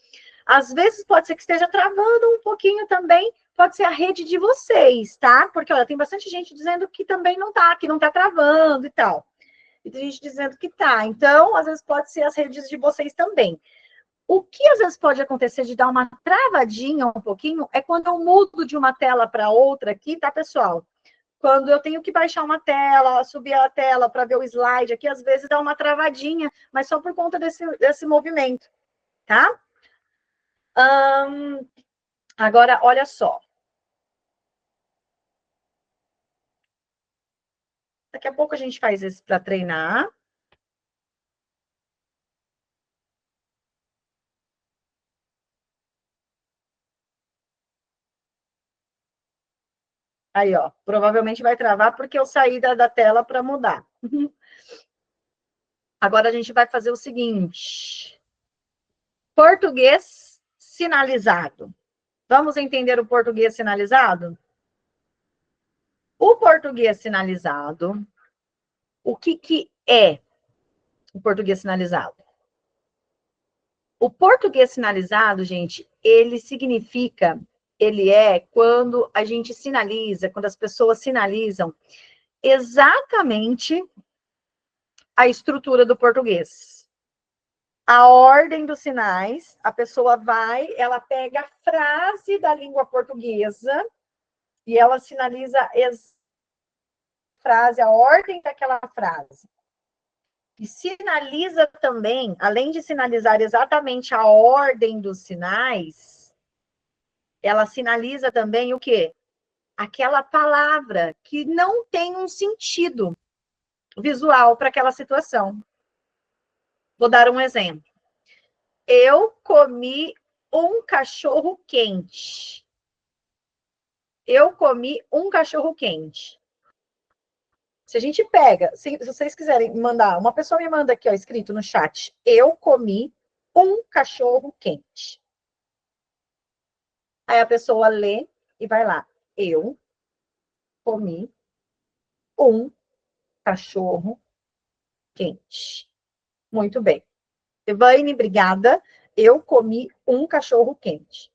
Às vezes pode ser que esteja travando um pouquinho também, pode ser a rede de vocês, tá? Porque, olha, tem bastante gente dizendo que também não tá, que não tá travando e tal. E tem gente dizendo que tá. Então, às vezes pode ser as redes de vocês também. O que às vezes pode acontecer de dar uma travadinha um pouquinho é quando eu mudo de uma tela para outra aqui, tá, pessoal? Quando eu tenho que baixar uma tela, subir a tela para ver o slide aqui, às vezes dá uma travadinha, mas só por conta desse movimento, tá? Agora, olha só. Daqui a pouco a gente faz esse para treinar. Aí, ó, provavelmente vai travar porque eu saí da tela para mudar. Agora a gente vai fazer o seguinte: português sinalizado. Vamos entender o português sinalizado? O português sinalizado, o que é o português sinalizado? O português sinalizado, gente, ele significa, ele é quando a gente sinaliza, quando as pessoas sinalizam exatamente a estrutura do português. A ordem dos sinais, a pessoa vai, ela pega a frase da língua portuguesa e ela sinaliza frase, a ordem daquela frase. E sinaliza também, além de sinalizar exatamente a ordem dos sinais, ela sinaliza também o quê? Aquela palavra que não tem um sentido visual para aquela situação. Vou dar um exemplo. Eu comi um cachorro quente. Eu comi um cachorro quente. Se a gente pega, se vocês quiserem mandar, uma pessoa me manda aqui, ó, escrito no chat, eu comi um cachorro quente. Aí a pessoa lê e vai lá, eu comi um cachorro quente. Muito bem. Elaine, obrigada. Eu comi um cachorro quente.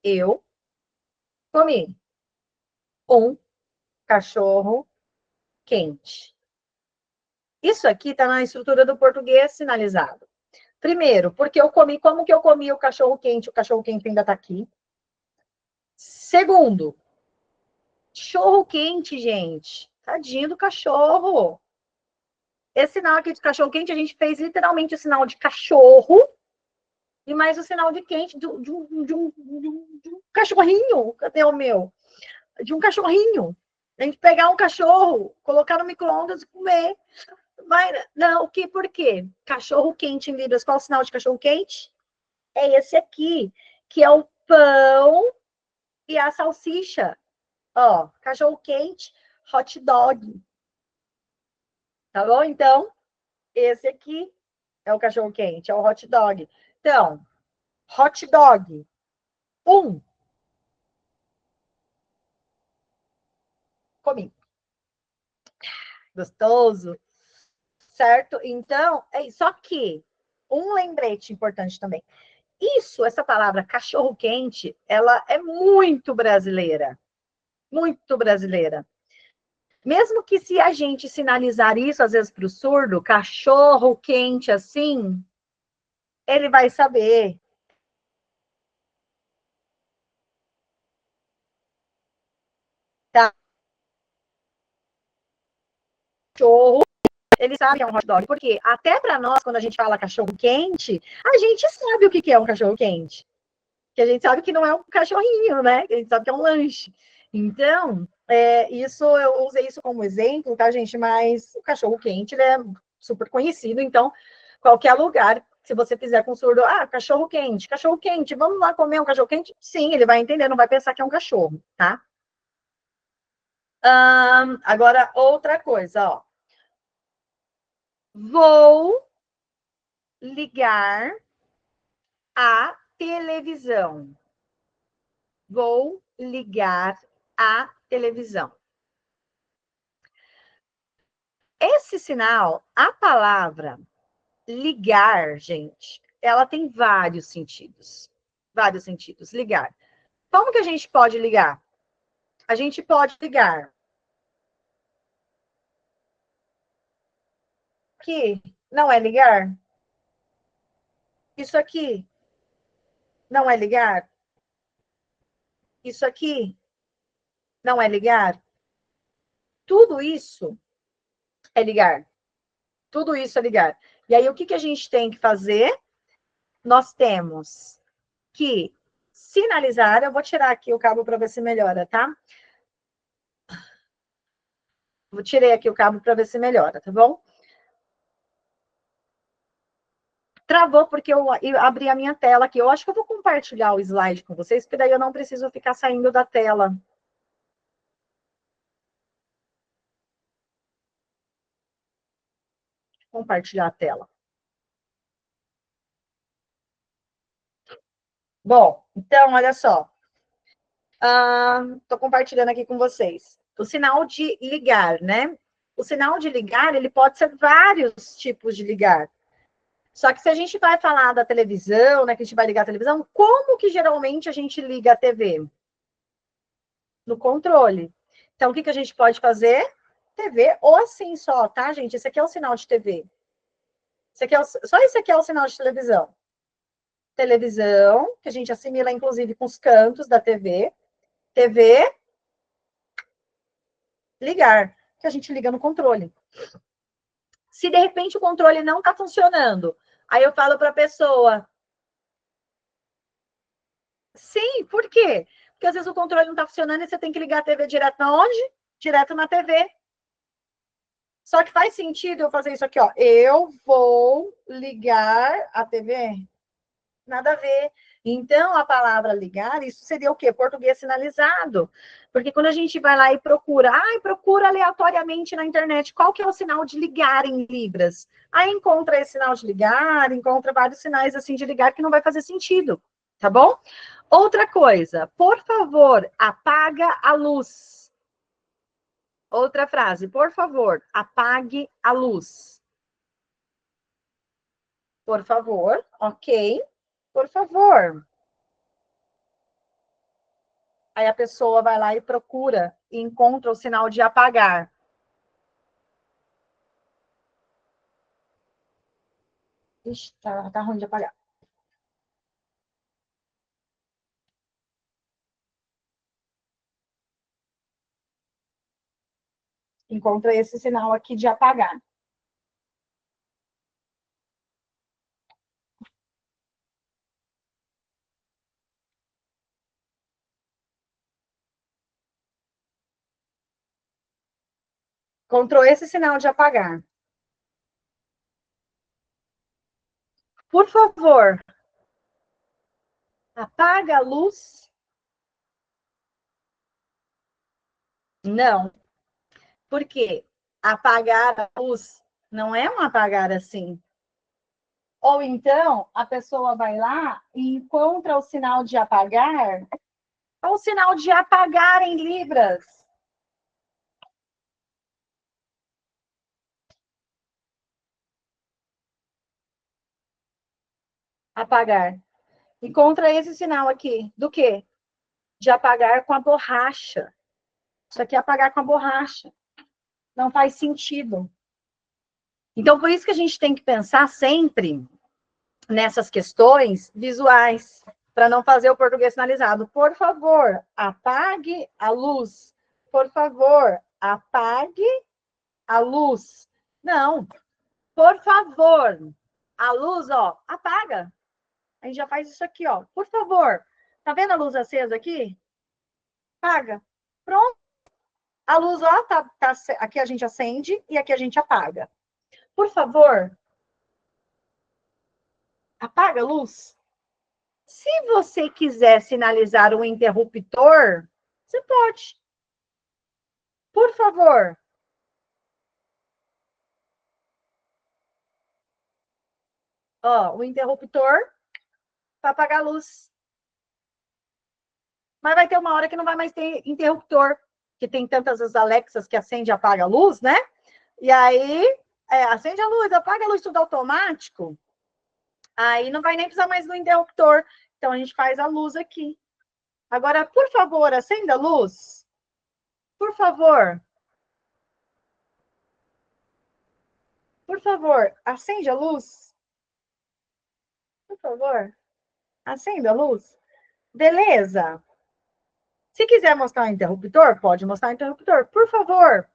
Eu comi um cachorro quente. Isso aqui está na estrutura do português sinalizado. Primeiro, porque eu comi, como que eu comi o cachorro quente? O cachorro quente ainda está aqui. Segundo, cachorro quente, gente. Tadinho do cachorro. Esse sinal aqui de cachorro quente, a gente fez literalmente o sinal de cachorro e mais o sinal de quente de um cachorrinho. Cadê o meu? De um cachorrinho. A gente pegar um cachorro, colocar no micro-ondas e comer. Vai, não, o que, por quê? Cachorro quente em Libras, qual é o sinal de cachorro quente? É esse aqui, que é o pão e a salsicha. Ó, cachorro quente, hot dog. Tá bom? Então, esse aqui é o cachorro quente, é o hot dog. Então, hot dog. Um. Comi. Gostoso. certo? Então, só que um lembrete importante também. Essa palavra cachorro-quente, ela é muito brasileira. Muito brasileira. Mesmo que se a gente sinalizar isso, às vezes, para o surdo, cachorro-quente assim, ele vai saber. Tá? Cachorro, ele sabe que é um hot dog. Porque até para nós, quando a gente fala cachorro-quente, a gente sabe o que é um cachorro-quente. Que a gente sabe que não é um cachorrinho, né? A gente sabe que é um lanche. Então, isso eu usei isso como exemplo, tá, gente? Mas o cachorro quente ele é super conhecido, então qualquer lugar, se você fizer com surdo, cachorro quente, vamos lá comer um cachorro quente? Sim, ele vai entender, não vai pensar que é um cachorro, tá? Agora, outra coisa, ó. Vou ligar a televisão. Vou ligar a televisão. Esse sinal, a palavra ligar, gente, ela tem vários sentidos. Vários sentidos. Ligar. Como que a gente pode ligar? A gente pode ligar aqui, não é ligar? Isso aqui não é ligar? Isso aqui não é ligar? Tudo isso é ligar. Tudo isso é ligar. E aí, o que a gente tem que fazer? Nós temos que sinalizar. Eu vou tirar aqui o cabo para ver se melhora, tá? Tirei aqui o cabo para ver se melhora, tá bom? Travou porque eu abri a minha tela aqui. Eu acho que eu vou compartilhar o slide com vocês, porque daí eu não preciso ficar saindo da tela. Compartilhar a tela. Bom, então, olha só. Estou compartilhando aqui com vocês. O sinal de ligar, né? O sinal de ligar, ele pode ser vários tipos de ligar. Só que se a gente vai falar da televisão, né, que a gente vai ligar a televisão, como que geralmente a gente liga a TV? No controle. Então, o que a gente pode fazer? TV, ou assim só, tá, gente? Esse aqui é o sinal de TV. Só esse aqui é o sinal de televisão. Televisão, que a gente assimila, inclusive, com os cantos da TV. TV, ligar, que a gente liga no controle. Se, de repente, o controle não está funcionando, aí eu falo para a pessoa, sim, por quê? Porque, às vezes, o controle não está funcionando e você tem que ligar a TV direto na onde? Direto na TV. Só que faz sentido eu fazer isso aqui, ó. Eu vou ligar a TV? Nada a ver. Então, a palavra ligar, isso seria o quê? Português sinalizado. Porque quando a gente vai lá e procura, procura aleatoriamente na internet, qual que é o sinal de ligar em Libras? Aí encontra esse sinal de ligar, encontra vários sinais assim de ligar que não vai fazer sentido, tá bom? Outra coisa, por favor, apaga a luz. Outra frase, por favor, apague a luz. Por favor, ok. Por favor. Aí a pessoa vai lá e procura e encontra o sinal de apagar. Ixi, tá ruim de apagar. Encontra esse sinal aqui de apagar. Encontrou esse sinal de apagar. Por favor, apaga a luz. Não. Por quê? Apagar a luz não é um apagar assim. Ou então, a pessoa vai lá e encontra o sinal de apagar, é o sinal de apagar em Libras. Apagar. E contra esse sinal aqui, do quê? De apagar com a borracha. Isso aqui é apagar com a borracha. Não faz sentido. Então, por isso que a gente tem que pensar sempre nessas questões visuais, para não fazer o português sinalizado. Por favor, apague a luz. Por favor, apague a luz. Não. Por favor, a luz, ó, apaga. A gente já faz isso aqui, ó. Por favor. Tá vendo a luz acesa aqui? Apaga. Pronto. A luz, ó, aqui a gente acende e aqui a gente apaga. Por favor, apaga a luz. Se você quiser sinalizar um interruptor, você pode. Por favor. Ó, o interruptor para apagar a luz. Mas vai ter uma hora que não vai mais ter interruptor, que tem tantas as Alexas que acende e apaga a luz, né? E aí, acende a luz, apaga a luz, tudo automático. Aí não vai nem precisar mais do interruptor. Então, a gente faz a luz aqui. Agora, por favor, acenda a luz. Por favor. Por favor, acende a luz. Por favor, acenda a luz. Beleza. Se quiser mostrar o interruptor, pode mostrar o interruptor. Por favor.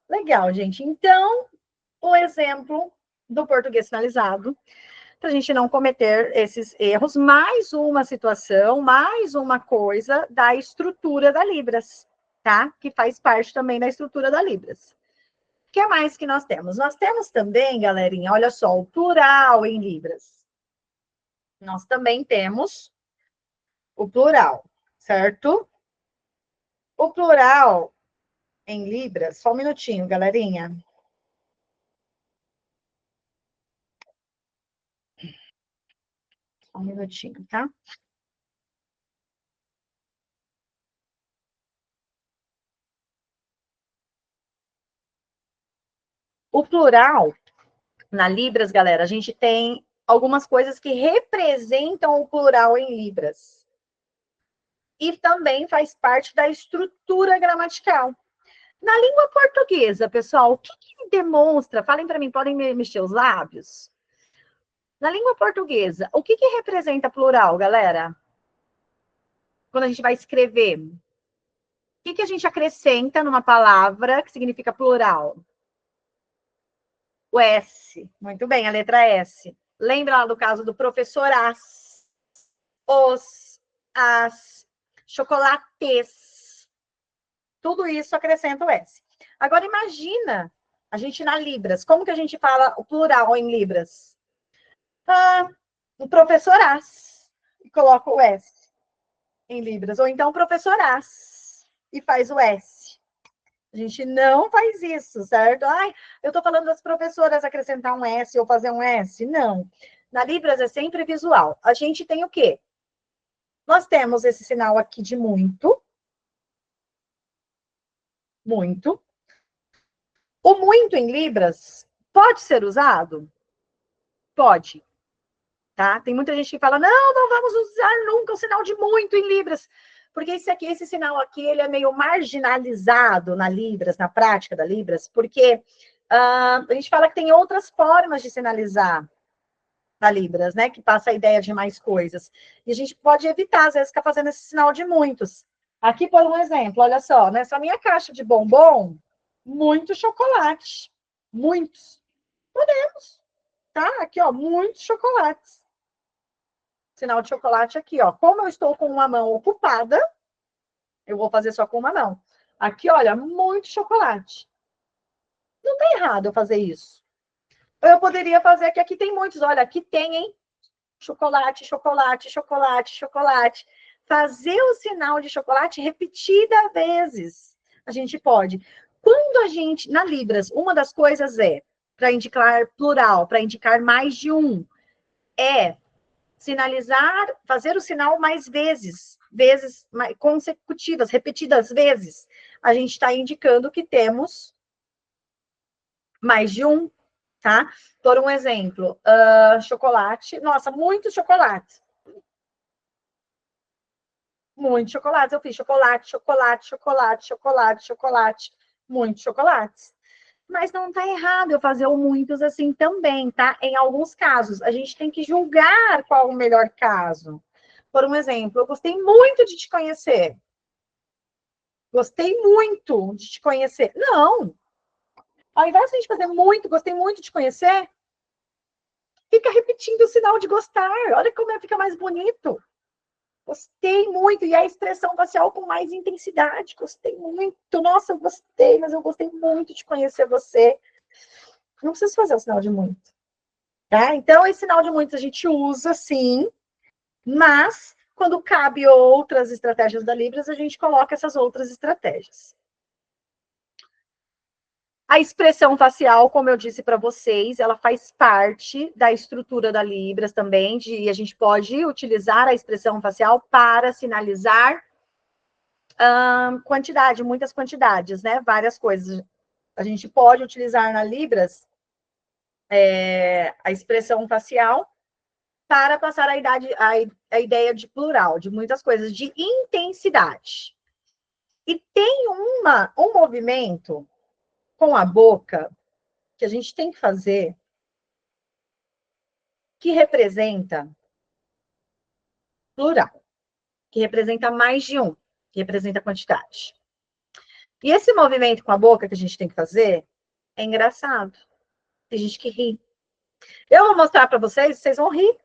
Legal, gente. Então, o exemplo do português sinalizado, para a gente não cometer esses erros, mais uma situação, mais uma coisa da estrutura da Libras, tá? Que faz parte também da estrutura da Libras. O que mais que nós temos? Nós temos também, galerinha, olha só, o plural em Libras. Nós também temos o plural, certo? O plural em Libras, só um minutinho, galerinha. Só um minutinho, tá? O plural, na Libras, galera, a gente tem algumas coisas que representam o plural em Libras. E também faz parte da estrutura gramatical. Na língua portuguesa, pessoal, o que demonstra? Falem para mim, podem mexer os lábios? Na língua portuguesa, o que representa plural, galera? Quando a gente vai escrever. O que a gente acrescenta numa palavra que significa plural? O S. Muito bem, a letra S. Lembra lá do caso do professor as, os, as, chocolates. Tudo isso acrescenta o S. Agora, imagina a gente na Libras. Como que a gente fala o plural em Libras? O professor as. E coloca o S em Libras. Ou então, professor as. E faz o S. A gente não faz isso, certo? Ai, eu estou falando das professoras acrescentar um S ou fazer um S. Não. Na Libras é sempre visual. A gente tem o quê? Nós temos esse sinal aqui de muito. Muito. O muito em Libras pode ser usado? Pode. Tá? Tem muita gente que fala, não vamos usar nunca o sinal de muito em Libras. Porque esse sinal aqui, ele é meio marginalizado na Libras, na prática da Libras, porque a gente fala que tem outras formas de sinalizar na Libras, né? Que passa a ideia de mais coisas. E a gente pode evitar, às vezes, ficar fazendo esse sinal de muitos. Aqui, por um exemplo, olha só, nessa minha caixa de bombom, muito chocolate. Muitos. Podemos, tá? Aqui, ó, muitos chocolates. Sinal de chocolate aqui, ó. Como eu estou com uma mão ocupada, eu vou fazer só com uma mão. Aqui, olha, muito chocolate. Não tem errado eu fazer isso. Eu poderia fazer que aqui tem muitos. Olha, aqui tem, hein? Chocolate, chocolate, chocolate, chocolate. Fazer o sinal de chocolate repetida vezes. A gente pode. Quando a gente, na Libras, uma das coisas é, para indicar plural, para indicar mais de um, é sinalizar, fazer o sinal mais vezes consecutivas, repetidas vezes. A gente está indicando que temos mais de um, tá? Por um exemplo, chocolate. Nossa, muito chocolate. Muitos chocolates. Eu fiz chocolate, chocolate, chocolate, chocolate, chocolate. Muitos chocolates. Mas não está errado eu fazer o muitos assim também, tá? Em alguns casos, a gente tem que julgar qual o melhor caso. Por um exemplo, eu gostei muito de te conhecer. Gostei muito de te conhecer. Não. Ao invés de a gente fazer muito, gostei muito de te conhecer, fica repetindo o sinal de gostar. Olha como fica mais bonito. Gostei muito. E a expressão facial com mais intensidade. Gostei muito. Nossa, eu gostei, mas eu gostei muito de conhecer você. Não preciso fazer o sinal de muito. Tá? Então, esse sinal de muito a gente usa, sim, mas quando cabe outras estratégias da Libras, a gente coloca essas outras estratégias. A expressão facial, como eu disse para vocês, ela faz parte da estrutura da Libras também, a gente pode utilizar a expressão facial para sinalizar quantidade, muitas quantidades, né? Várias coisas. A gente pode utilizar na Libras a expressão facial para passar a ideia de plural, de muitas coisas, de intensidade. E tem um movimento com a boca que a gente tem que fazer que representa plural, que representa mais de um, que representa quantidade. E esse movimento com a boca que a gente tem que fazer é engraçado. Tem gente que ri. Eu vou mostrar para vocês, vocês vão rir.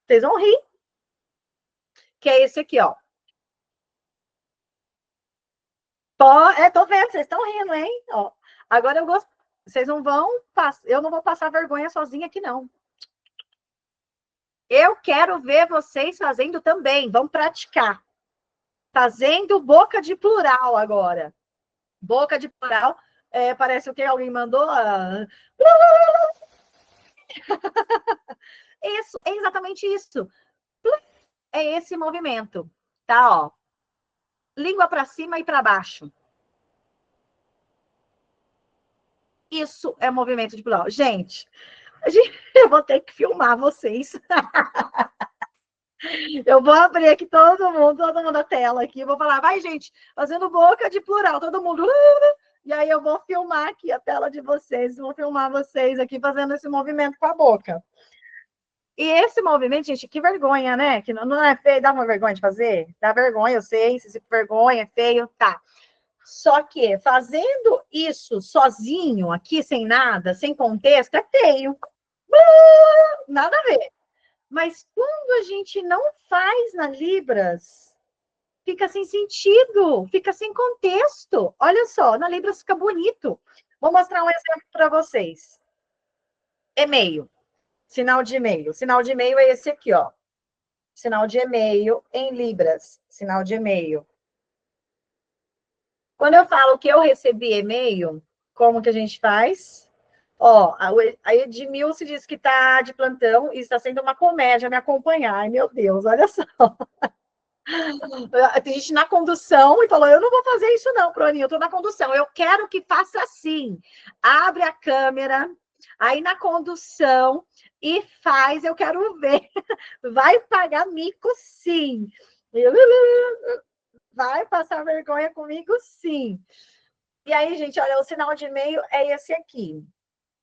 Vocês vão rir. Que é esse aqui, ó. Tô vendo, vocês estão rindo, hein? Ó, agora eu gosto. Vocês não vão. Eu não vou passar vergonha sozinha aqui, não. Eu quero ver vocês fazendo também. Vamos praticar. Fazendo boca de plural agora. Boca de plural. Parece o que alguém mandou. Isso, é exatamente isso. É esse movimento. Tá, ó. Língua para cima e para baixo. Isso é movimento de plural. Gente, eu vou ter que filmar vocês. Eu vou abrir aqui todo mundo a tela aqui. Vou falar, vai, gente, fazendo boca de plural, todo mundo. E aí eu vou filmar aqui a tela de vocês, vou filmar vocês aqui fazendo esse movimento com a boca. E esse movimento, gente, que vergonha, né? Que não é feio, dá uma vergonha de fazer? Dá vergonha, eu sei, se vergonha, é feio, tá. Só que fazendo isso sozinho, aqui, sem nada, sem contexto, é feio. Nada a ver. Mas quando a gente não faz na Libras, fica sem sentido, fica sem contexto. Olha só, na Libras fica bonito. Vou mostrar um exemplo para vocês. E-mail. Sinal de e-mail. Sinal de e-mail é esse aqui, ó. Sinal de e-mail em Libras. Sinal de e-mail. Quando eu falo que eu recebi e-mail, como que a gente faz? Ó, a Edmilce diz que está de plantão e está sendo uma comédia me acompanhar. Ai, meu Deus, olha só. Tem gente na condução e falou: eu não vou fazer isso, não, Proninho, eu estou na condução. Eu quero que faça assim. Abre a câmera, aí na condução e faz, eu quero ver. Vai pagar mico, sim. Vai passar vergonha comigo, sim. E aí, gente, olha, o sinal de e-mail é esse aqui.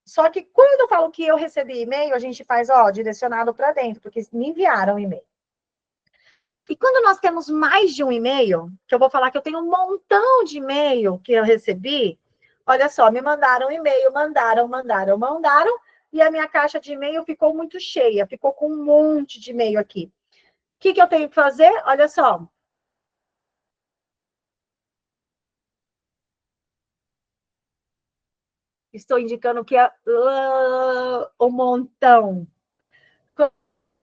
Só que quando eu falo que eu recebi e-mail, a gente faz, ó, direcionado para dentro, porque me enviaram e-mail. E quando nós temos mais de um e-mail, que eu vou falar que eu tenho um montão de e-mail que eu recebi, olha só, me mandaram um e-mail, mandaram, e a minha caixa de e-mail ficou muito cheia, ficou com um monte de e-mail aqui. O que eu tenho que fazer? Olha só. Estou indicando que é um montão.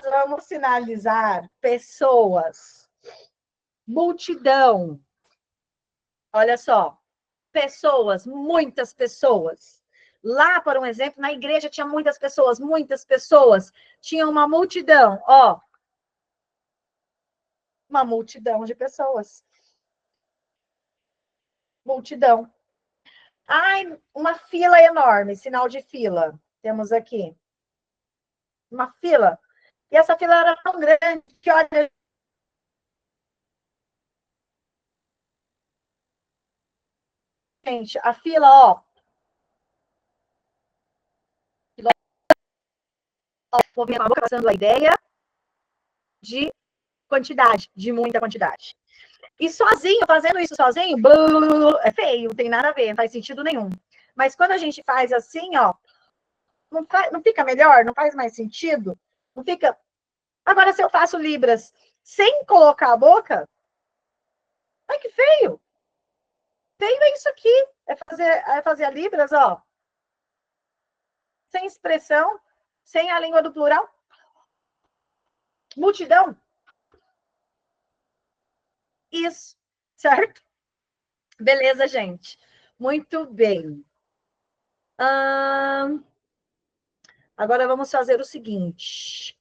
Vamos sinalizar pessoas, multidão. Olha só, pessoas, muitas pessoas. Lá, por um exemplo, na igreja tinha muitas pessoas. Tinha uma multidão, ó. Uma multidão de pessoas. Multidão. Ai, uma fila enorme, sinal de fila. Temos aqui. Uma fila. E essa fila era tão grande que, olha, gente, a fila, ó. Vou ver a boca passando a ideia de quantidade, de muita quantidade. E sozinho, fazendo isso sozinho, é feio, não tem nada a ver, não faz sentido nenhum. Mas quando a gente faz assim, ó, não fica melhor? Não faz mais sentido? Não fica. Agora, se eu faço libras sem colocar a boca, ai que feio! Feio é isso aqui. É fazer a libras, ó, sem expressão, sem a língua do plural. Multidão. Isso, certo? Beleza, gente. Muito bem. Agora vamos fazer o seguinte.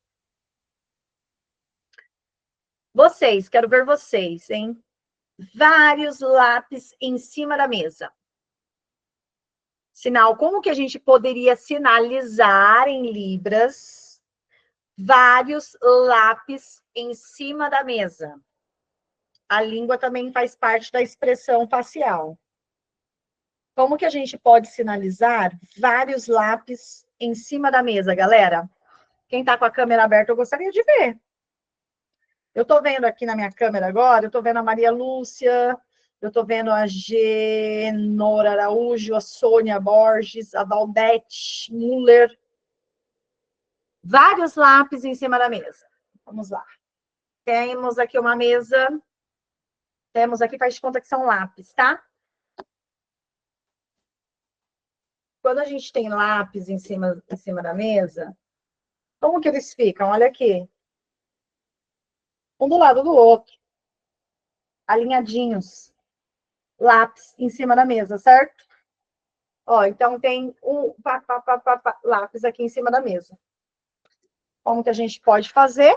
Vocês, quero ver vocês, hein? Vários lápis em cima da mesa. Sinal, como que a gente poderia sinalizar em libras vários lápis em cima da mesa? A língua também faz parte da expressão facial. Como que a gente pode sinalizar vários lápis em cima da mesa, galera? Quem está com a câmera aberta, eu gostaria de ver. Eu estou vendo aqui na minha câmera agora, eu estou vendo a Maria Lúcia, eu estou vendo a Genora Araújo, a Sônia Borges, a Valdete Muller. Vários lápis em cima da mesa. Vamos lá. Temos aqui uma mesa. Temos aqui, faz de conta que são lápis, tá? Quando a gente tem lápis em cima da mesa, como que eles ficam? Olha aqui. Um do lado do outro. Alinhadinhos. Lápis em cima da mesa, certo? Ó, então tem lápis aqui em cima da mesa. Como que a gente pode fazer?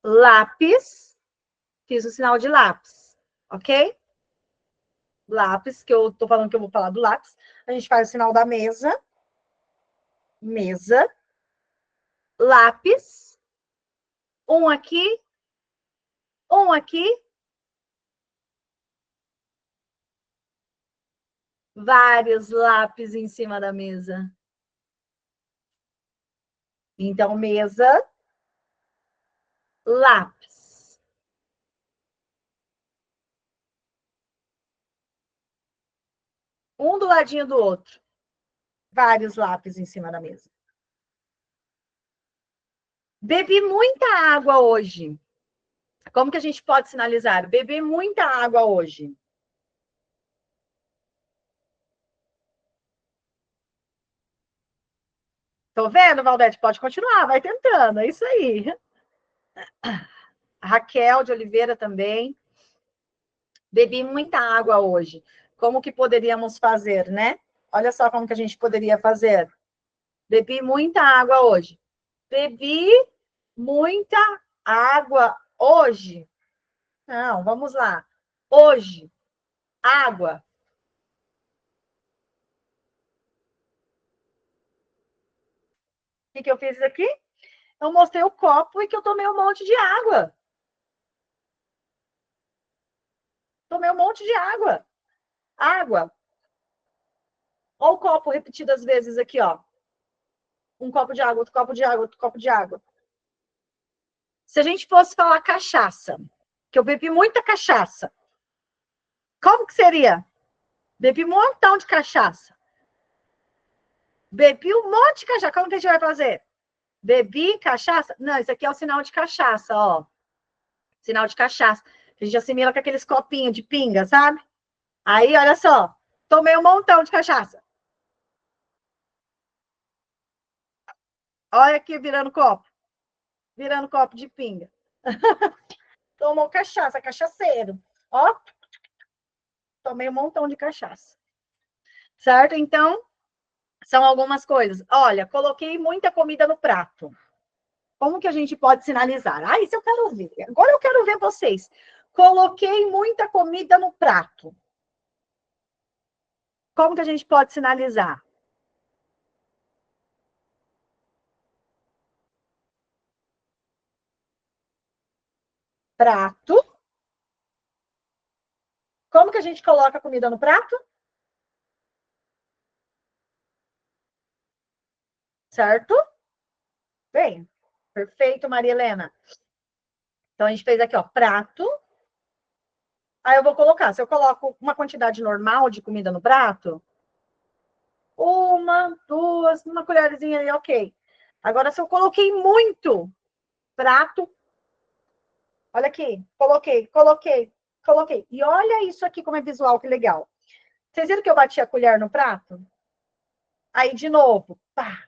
Lápis. Fiz o sinal de lápis, ok? Lápis, que eu tô falando que eu vou falar do lápis. A gente faz o sinal da mesa. Mesa. Lápis. Um aqui. Um aqui. Vários lápis em cima da mesa. Então, mesa. Lápis. Um do ladinho do outro. Vários lápis em cima da mesa. Bebi muita água hoje. Como que a gente pode sinalizar? Bebi muita água hoje. Tô vendo, Valdete? Pode continuar, vai tentando. É isso aí. A Raquel de Oliveira também. Bebi muita água hoje. Como que poderíamos fazer, né? Olha só como que a gente poderia fazer. Bebi muita água hoje. Bebi muita água hoje. Não, vamos lá. Hoje, água. O que eu fiz aqui? Eu mostrei o copo e que eu tomei um monte de água. Tomei um monte de água. Água. Olha o copo repetidas vezes aqui, ó. Um copo de água, outro copo de água, outro copo de água. Se a gente fosse falar cachaça, que eu bebi muita cachaça, como que seria? Bebi um montão de cachaça. Bebi um monte de cachaça. Como que a gente vai fazer? Bebi cachaça? Não, isso aqui é o sinal de cachaça, ó. Sinal de cachaça. A gente assimila com aqueles copinhos de pinga, sabe? Aí, olha só. Tomei um montão de cachaça. Olha aqui virando copo. Virando copo de pinga. Tomou cachaça, cachaceiro. Ó. Tomei um montão de cachaça. Certo? Então, são algumas coisas. Olha, coloquei muita comida no prato. Como que a gente pode sinalizar? Ah, isso eu quero ver. Agora eu quero ver vocês. Coloquei muita comida no prato. Como que a gente pode sinalizar? Prato. Como que a gente coloca a comida no prato? Certo? Bem, perfeito, Maria Helena. Então, a gente fez aqui, ó, prato. Aí eu vou colocar, se eu coloco uma quantidade normal de comida no prato, uma, duas, uma colherzinha aí, ok. Agora, se eu coloquei muito prato, olha aqui, coloquei. E olha isso aqui como é visual, que legal. Vocês viram que eu bati a colher no prato? Aí, de novo, pá,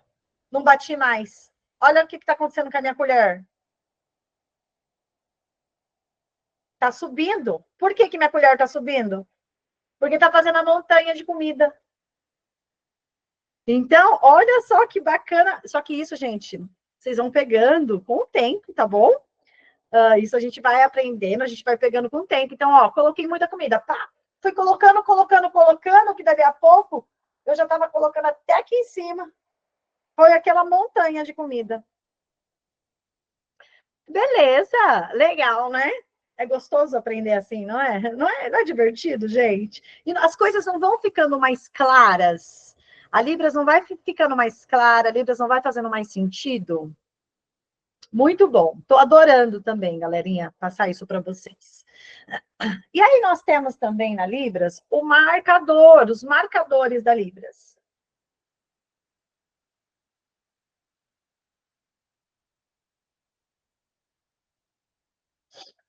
não bati mais. Olha o que está acontecendo com a minha colher. Tá subindo. Por que minha colher tá subindo? Porque tá fazendo a montanha de comida. Então, olha só que bacana. Só que isso, gente, vocês vão pegando com o tempo, tá bom? Isso a gente vai aprendendo, a gente vai pegando com o tempo. Então, ó, coloquei muita comida. Pá, fui colocando, que dali a pouco eu já estava colocando até aqui em cima. Foi aquela montanha de comida. Beleza, legal, né? É gostoso aprender assim, não é? Não é divertido, gente? E as coisas não vão ficando mais claras. A Libras não vai ficando mais clara, a Libras não vai fazendo mais sentido. Muito bom. Estou adorando também, galerinha, passar isso para vocês. E aí nós temos também na Libras o marcador, os marcadores da Libras.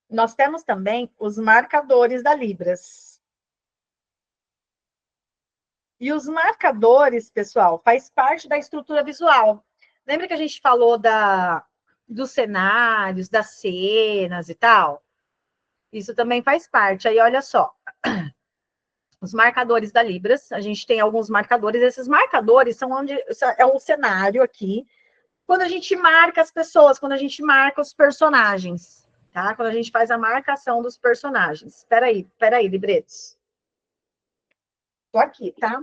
Nós temos também os marcadores da Libras. E os marcadores, pessoal, faz parte da estrutura visual. Lembra que a gente falou dos cenários, das cenas e tal? Isso também faz parte. Aí, olha só, os marcadores da Libras, a gente tem alguns marcadores. Esses marcadores são onde é o cenário aqui, quando a gente marca as pessoas, quando a gente marca os personagens, tá? Quando a gente faz a marcação dos personagens. Espera aí, libretos. Tô aqui, tá?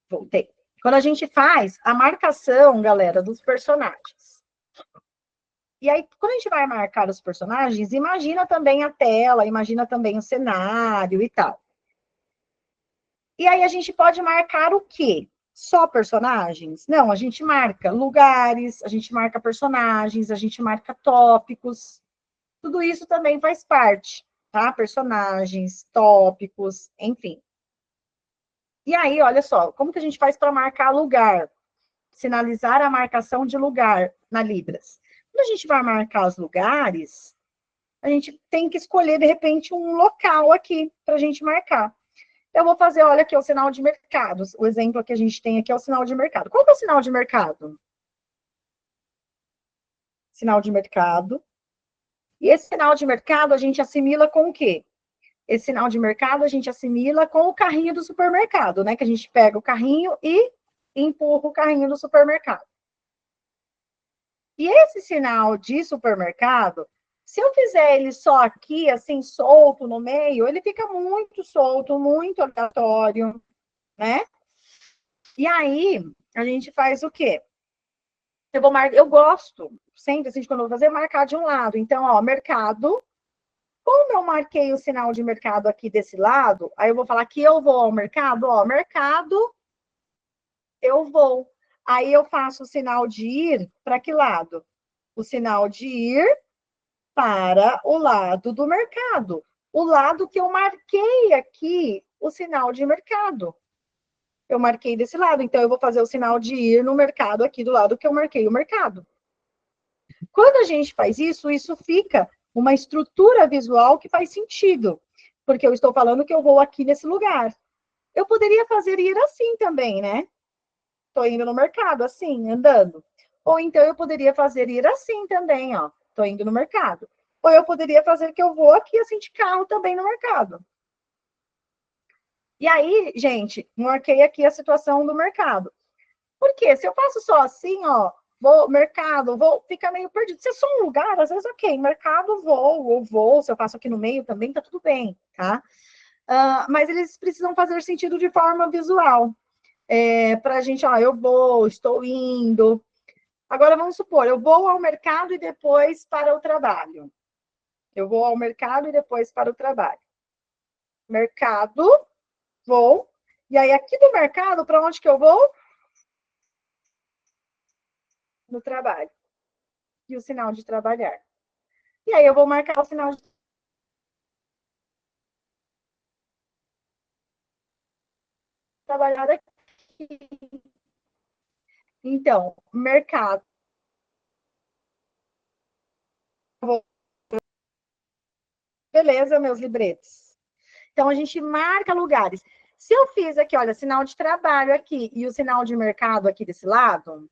Voltei. Quando a gente faz a marcação, galera, dos personagens. E aí, quando a gente vai marcar os personagens, imagina também a tela, imagina também o cenário e tal. E aí a gente pode marcar o quê? Só personagens? Não, a gente marca lugares, a gente marca personagens, a gente marca tópicos. Tudo isso também faz parte, tá? Personagens, tópicos, enfim. E aí, olha só, como que a gente faz para marcar lugar? Sinalizar a marcação de lugar na Libras. Quando a gente vai marcar os lugares, a gente tem que escolher, de repente, um local aqui para a gente marcar. Eu vou fazer, olha aqui, o sinal de mercado. O exemplo que a gente tem aqui é o sinal de mercado. Qual que é o sinal de mercado? Sinal de mercado. E esse sinal de mercado a gente assimila com o quê? Esse sinal de mercado a gente assimila com o carrinho do supermercado, né? Que a gente pega o carrinho e empurra o carrinho do supermercado. E esse sinal de supermercado, se eu fizer ele só aqui, assim, solto no meio, ele fica muito solto, muito aleatório, né? E aí, a gente faz o quê? Eu gosto, sempre, assim, quando eu vou fazer, marcar de um lado. Então, ó, mercado. Como eu marquei o sinal de mercado aqui desse lado, aí eu vou falar que eu vou ao mercado, ó, mercado, eu vou. Aí eu faço o sinal de ir para que lado? O sinal de ir para o lado do mercado. O lado que eu marquei aqui, o sinal de mercado. Eu marquei desse lado, então eu vou fazer o sinal de ir no mercado aqui do lado que eu marquei o mercado. Quando a gente faz isso, isso fica uma estrutura visual que faz sentido, porque eu estou falando que eu vou aqui nesse lugar. Eu poderia fazer ir assim também, né? Estou indo no mercado, assim, andando. Ou então eu poderia fazer ir assim também, ó. Estou indo no mercado. Ou eu poderia fazer que eu vou aqui assim de carro também no mercado. E aí, gente, marquei aqui a situação do mercado. Por quê? Se eu faço só assim, ó, vou, mercado, vou, fica meio perdido. Se é só um lugar, às vezes, ok, mercado, vou, ou vou, se eu faço aqui no meio também, tá tudo bem, tá? Mas eles precisam fazer sentido de forma visual. Para a gente, ó, eu vou, estou indo. Agora, vamos supor, eu vou ao mercado e depois para o trabalho. Eu vou ao mercado e depois para o trabalho. Mercado, vou. E aí, aqui do mercado, para onde que eu vou? No trabalho. E o sinal de trabalhar. E aí, eu vou marcar o sinal de trabalhar aqui. Então, mercado. Beleza, meus libretos. Então, a gente marca lugares. Se eu fiz aqui, olha, sinal de trabalho aqui e o sinal de mercado aqui desse lado,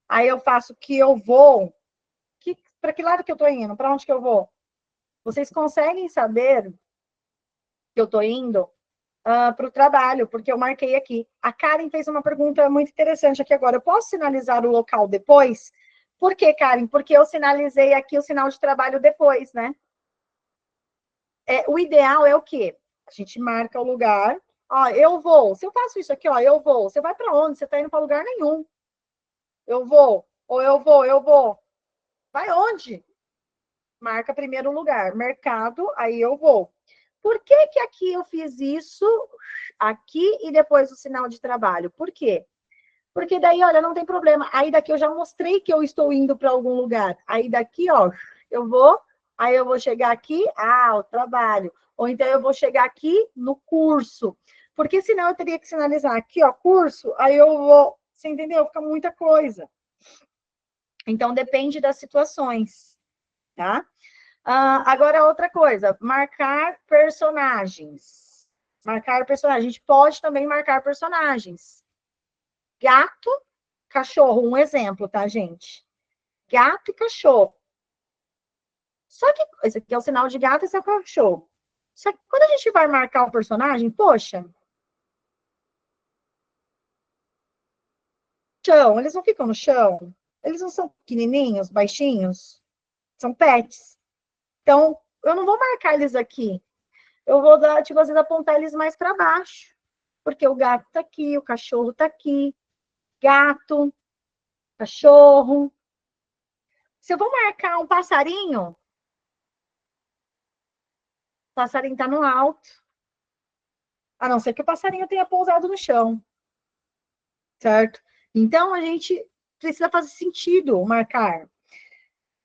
aí eu faço que eu vou. Para que lado que eu estou indo? Para onde que eu vou? Vocês conseguem saber que eu estou indo para o trabalho, porque eu marquei aqui. A Karen fez uma pergunta muito interessante aqui agora. Eu posso sinalizar o local depois? Por que, Karen? Porque eu sinalizei aqui o sinal de trabalho depois, né? O ideal é o quê? A gente marca o lugar. Ó, eu vou. Se eu faço isso aqui, ó, eu vou. Você vai para onde? Você está indo para lugar nenhum. Eu vou. Ou eu vou. Vai onde? Marca primeiro lugar. Mercado, aí eu vou. Por que que aqui eu fiz isso aqui e depois o sinal de trabalho? Por quê? Porque daí, olha, não tem problema. Aí daqui eu já mostrei que eu estou indo para algum lugar. Aí daqui, ó, eu vou, aí eu vou chegar aqui, o trabalho. Ou então eu vou chegar aqui no curso. Porque senão eu teria que sinalizar aqui, ó, curso, aí eu vou, você entendeu? Fica muita coisa. Então depende das situações, tá? Agora, outra coisa, marcar personagens. Marcar personagens. A gente pode também marcar personagens. Gato, cachorro, um exemplo, tá, gente? Gato e cachorro. Só que esse aqui é o sinal de gato e esse é o cachorro. Só que quando a gente vai marcar o personagem, poxa, chão, eles não ficam no chão. Eles não são pequenininhos, baixinhos, são pets. Então, eu não vou marcar eles aqui. Eu vou dar, tipo, às vezes apontar eles mais para baixo. Porque o gato tá aqui, o cachorro tá aqui. Gato, cachorro. Se eu vou marcar um passarinho, o passarinho tá no alto. A não ser que o passarinho tenha pousado no chão, certo? Então, a gente precisa fazer sentido marcar.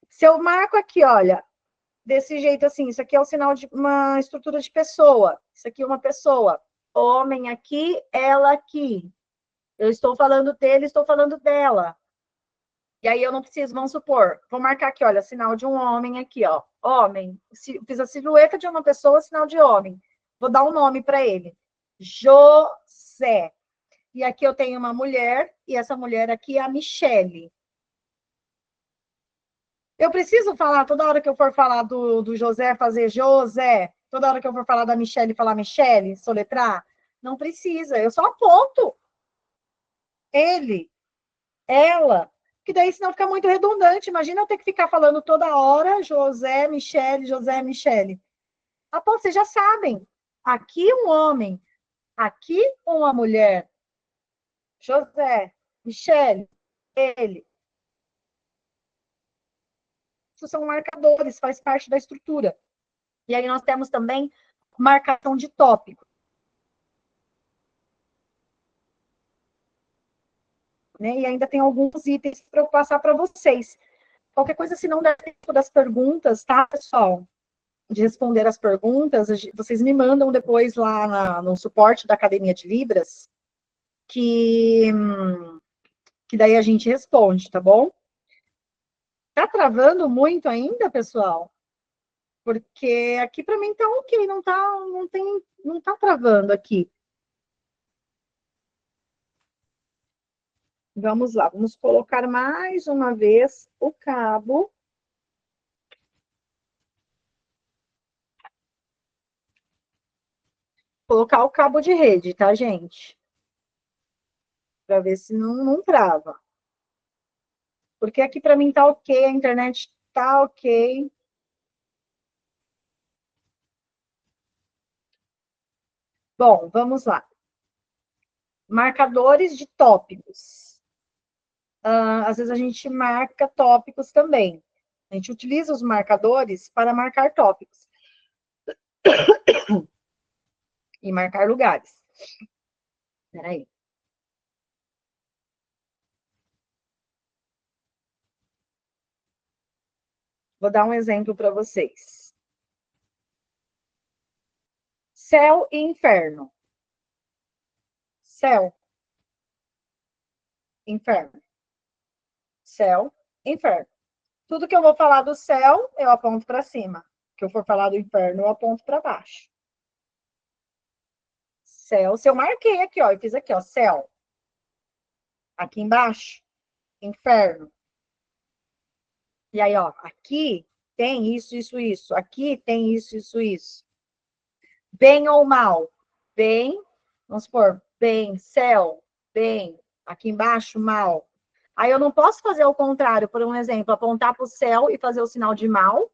Se eu marco aqui, olha, desse jeito assim, isso aqui é o sinal de uma estrutura de pessoa. Isso aqui é uma pessoa. Homem aqui, ela aqui. Eu estou falando dele, estou falando dela. E aí eu não preciso, vamos supor, vou marcar aqui, olha, sinal de um homem aqui, ó. Homem. Fiz a silhueta de uma pessoa, sinal de homem. Vou dar um nome para ele. José. E aqui eu tenho uma mulher, e essa mulher aqui é a Michele. Eu preciso falar, toda hora que eu for falar do José, fazer José, toda hora que eu for falar da Michele, falar Michele, soletrar? Não precisa, eu só aponto ele, ela, que daí senão fica muito redundante. Imagina eu ter que ficar falando toda hora José, Michele, José, Michele. Pô, vocês já sabem, aqui um homem, aqui uma mulher, José, Michele, ele. Isso são marcadores, faz parte da estrutura. E aí nós temos também marcação de tópico, né? E ainda tem alguns itens para eu passar para vocês. Qualquer coisa, se não der tempo das perguntas, tá, pessoal? De responder as perguntas, vocês me mandam depois lá no suporte da Academia de Libras, que, que daí a gente responde, tá bom? Tá travando muito ainda, pessoal? Porque aqui para mim tá ok, não tá travando aqui. Vamos lá, vamos colocar mais uma vez o cabo. Colocar o cabo de rede, tá, gente? Para ver se não trava. Porque aqui para mim tá ok, a internet tá ok. Bom, vamos lá. Marcadores de tópicos. Às vezes a gente marca tópicos também. A gente utiliza os marcadores para marcar tópicos. E marcar lugares. Espera aí. Vou dar um exemplo para vocês. Céu e inferno. Céu, inferno. Céu, inferno. Tudo que eu vou falar do céu, eu aponto para cima. Que eu for falar do inferno, eu aponto para baixo. Céu, se eu marquei aqui, ó, eu fiz aqui, ó, céu. Aqui embaixo, inferno. E aí, ó, aqui tem isso, isso, isso. Aqui tem isso, isso, isso. Bem ou mal? Bem, vamos supor, bem, céu, bem. Aqui embaixo, mal. Aí eu não posso fazer o contrário, por um exemplo, apontar para o céu e fazer o sinal de mal,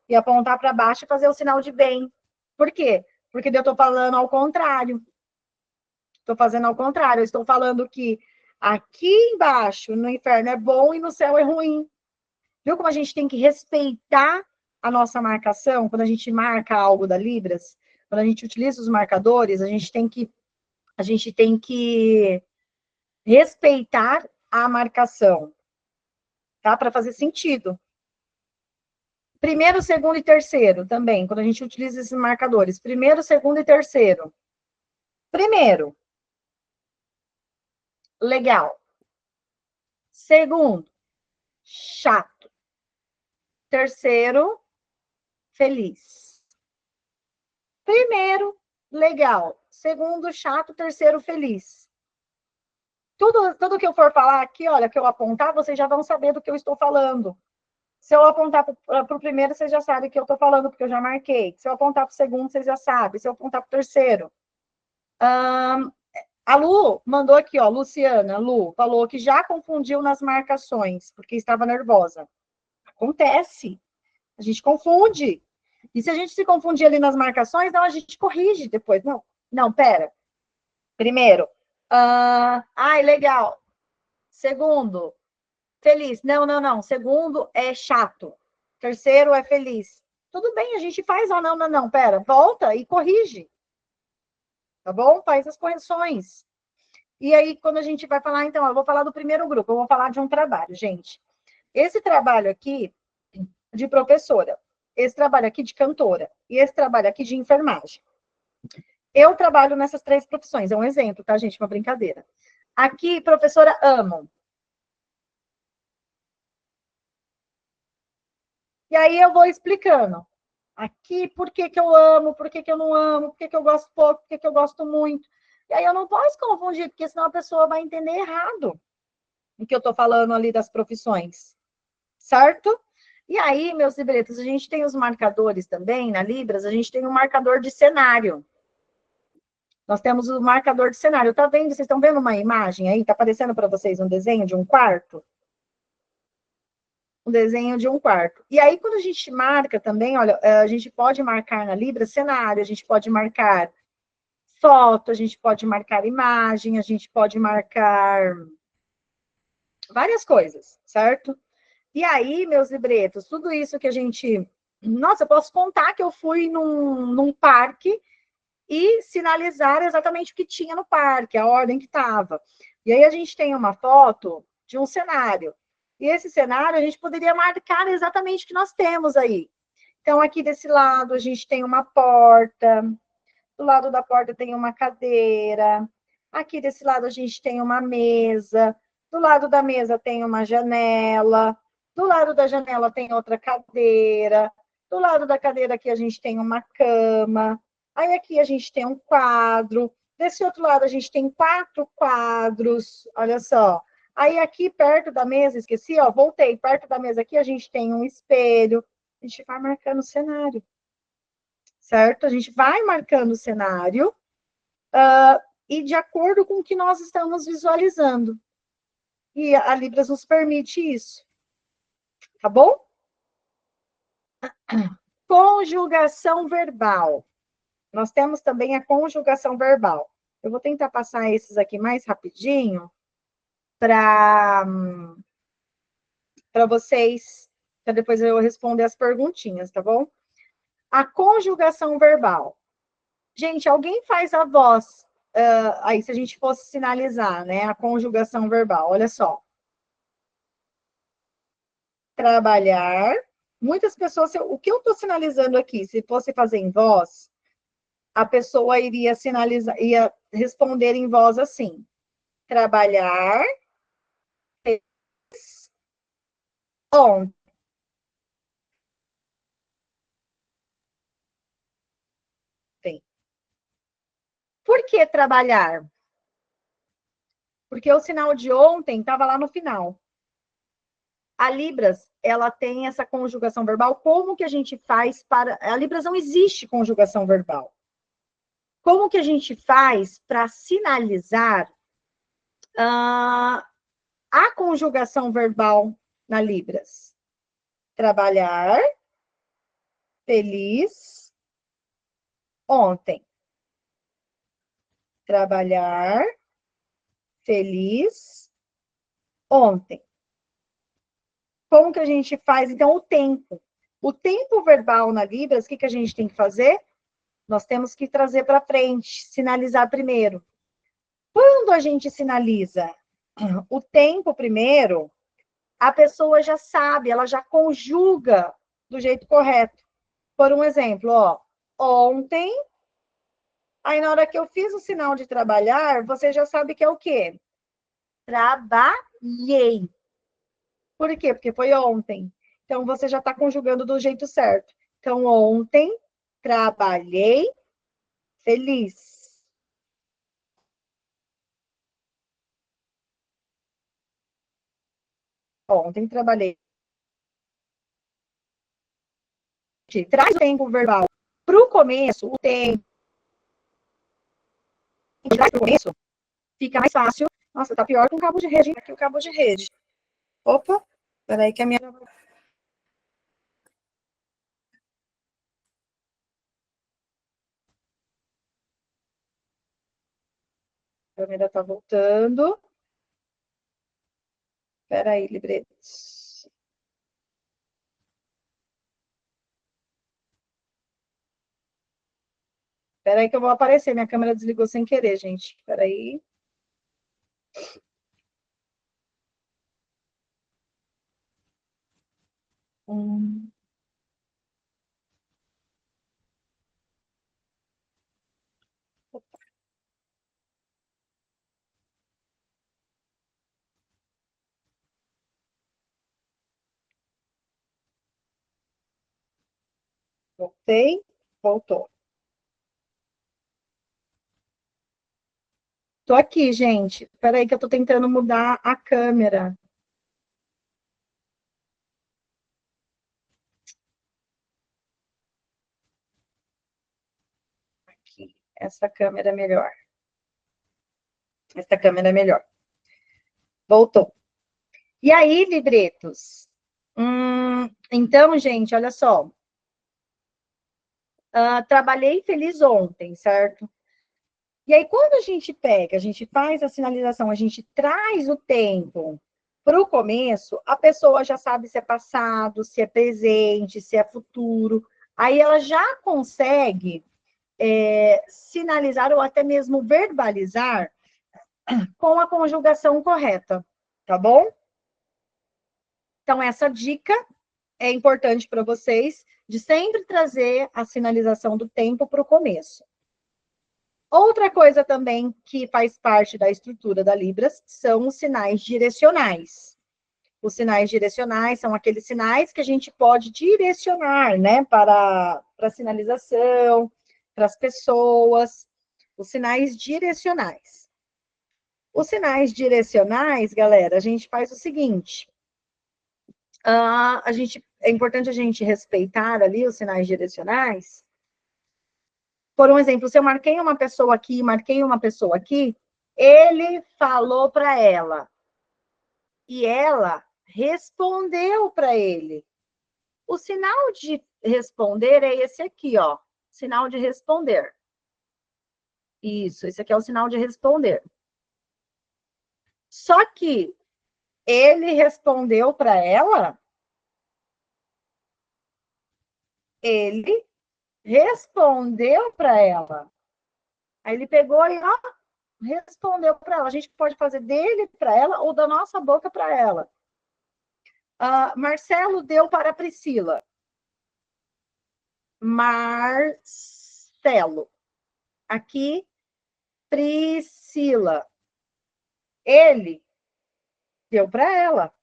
e apontar para baixo e fazer o sinal de bem. Por quê? Porque eu estou falando ao contrário. Estou fazendo ao contrário. Eu estou falando que aqui embaixo, no inferno, é bom e no céu é ruim. Viu como a gente tem que respeitar a nossa marcação? Quando a gente marca algo da Libras, quando a gente utiliza os marcadores, a gente tem que respeitar a marcação, tá? Para fazer sentido. Primeiro, segundo e terceiro também, quando a gente utiliza esses marcadores. Primeiro, segundo e terceiro. Primeiro, legal. Segundo, chato. Terceiro, feliz. Primeiro, legal. Segundo, chato. Terceiro, feliz. Tudo que eu for falar aqui, olha, que eu apontar, vocês já vão saber do que eu estou falando. Se eu apontar para o primeiro, vocês já sabem o que eu estou falando, porque eu já marquei. Se eu apontar para o segundo, vocês já sabem. Se eu apontar para o terceiro. A Lu mandou aqui, ó, Luciana, Lu, falou que já confundiu nas marcações, porque estava nervosa. Acontece. A gente confunde. E se a gente se confundir ali nas marcações, não, a gente corrige depois. Não, não, pera. Primeiro, ai, legal. Segundo, feliz. Não, não, não. Segundo é chato. Terceiro é feliz. Tudo bem, a gente faz. Ó, não, não, não, pera. Volta e corrige. Tá bom? Faz as correções. E aí, quando a gente vai falar, então, eu vou falar do primeiro grupo, eu vou falar de um trabalho, gente. Esse trabalho aqui de professora, esse trabalho aqui de cantora e esse trabalho aqui de enfermagem. Eu trabalho nessas três profissões, é um exemplo, tá, gente? Uma brincadeira. Aqui, professora, amam. E aí eu vou explicando. Aqui, por que que eu amo, por que que eu não amo, por que que eu gosto pouco, por que que eu gosto muito. E aí eu não posso confundir, porque senão a pessoa vai entender errado o que eu estou falando ali das profissões, certo? E aí, meus libretos, a gente tem os marcadores também, na Libras, a gente tem um marcador de cenário. Nós temos o marcador de cenário. Tá vendo? Vocês estão vendo uma imagem aí? Tá aparecendo para vocês um desenho de um quarto? Um desenho de um quarto. E aí, quando a gente marca também, olha, a gente pode marcar na Libra cenário, a gente pode marcar foto, a gente pode marcar imagem, a gente pode marcar várias coisas, certo? E aí, meus libretos, tudo isso que a gente... Nossa, eu posso contar que eu fui num parque e sinalizar exatamente o que tinha no parque, a ordem que estava. E aí a gente tem uma foto de um cenário. E esse cenário a gente poderia marcar exatamente o que nós temos aí. Então, aqui desse lado a gente tem uma porta, do lado da porta tem uma cadeira, aqui desse lado a gente tem uma mesa, do lado da mesa tem uma janela, do lado da janela tem outra cadeira, do lado da cadeira aqui a gente tem uma cama, aí aqui a gente tem um quadro, desse outro lado a gente tem 4 quadros, olha só. Aí aqui perto da mesa, esqueci, ó, voltei, perto da mesa aqui a gente tem um espelho, a gente vai marcando o cenário, certo? A gente vai marcando o cenário e de acordo com o que nós estamos visualizando. e a Libras nos permite isso. Tá bom? Conjugação verbal. Nós temos também a conjugação verbal. Eu vou tentar passar esses aqui mais rapidinho para vocês, para depois eu responder as perguntinhas, tá bom? A conjugação verbal. Gente, alguém faz a voz, aí se a gente fosse sinalizar, né, a conjugação verbal, olha só. Trabalhar. Muitas pessoas, o que eu estou sinalizando aqui, se fosse fazer em voz, a pessoa iria sinalizar, ia responder em voz assim: trabalhar ontem. Por que trabalhar? Porque o sinal de ontem estava lá no final. A Libras, ela tem essa conjugação verbal. Como que a gente faz para... A Libras não existe conjugação verbal. Como que a gente faz para sinalizar a conjugação verbal na Libras? Trabalhar, feliz, ontem. Trabalhar, feliz, ontem. Como que a gente faz, então, o tempo? O tempo verbal na Libras, o que a gente tem que fazer? Nós temos que trazer para frente, sinalizar primeiro. Quando a gente sinaliza o tempo primeiro, a pessoa já sabe, ela já conjuga do jeito correto. Por um exemplo, ó, ontem, aí na hora que eu fiz o sinal de trabalhar, você já sabe que é o quê? Trabalhei. Por quê? Porque foi ontem. Então, você já está conjugando do jeito certo. Então, ontem, trabalhei feliz. Ontem, trabalhei. Traz o tempo verbal para o começo, o tempo. Traz para o começo, fica mais fácil. Nossa, tá pior que um cabo de rede. Aqui o cabo de rede. Opa, peraí que a minha... A câmera tá voltando. Peraí, libretos. Peraí que eu vou aparecer. Minha câmera desligou sem querer, gente. Peraí. Hum. Voltei. Voltou. Tô aqui, gente. Peraí que eu tô tentando mudar a câmera. Aqui. Essa câmera é melhor. Essa câmera é melhor. Voltou. E aí, libretos? Então, gente, olha só. Trabalhei feliz ontem, certo? E aí, quando a gente pega, a gente faz a sinalização, a gente traz o tempo para o começo, a pessoa já sabe se é passado, se é presente, se é futuro. Aí ela já consegue sinalizar ou até mesmo verbalizar com a conjugação correta, tá bom? Então, essa dica é importante para vocês, de sempre trazer a sinalização do tempo para o começo. Outra coisa também que faz parte da estrutura da Libras são os sinais direcionais. Os sinais direcionais são aqueles sinais que a gente pode direcionar, né, para a sinalização, para as pessoas, os sinais direcionais. Os sinais direcionais, galera, a gente faz o seguinte, é importante a gente respeitar ali os sinais direcionais. Por um exemplo, se eu marquei uma pessoa aqui, marquei uma pessoa aqui, ele falou para ela. E ela respondeu para ele. O sinal de responder é esse aqui, ó. Sinal de responder. Isso, esse aqui é o sinal de responder. Só que ele respondeu para ela. Ele respondeu para ela. Aí ele pegou e ó, respondeu para ela. A gente pode fazer dele para ela ou da nossa boca para ela. Marcelo deu para a Priscila. Marcelo. Aqui, Priscila. Ele deu para ela.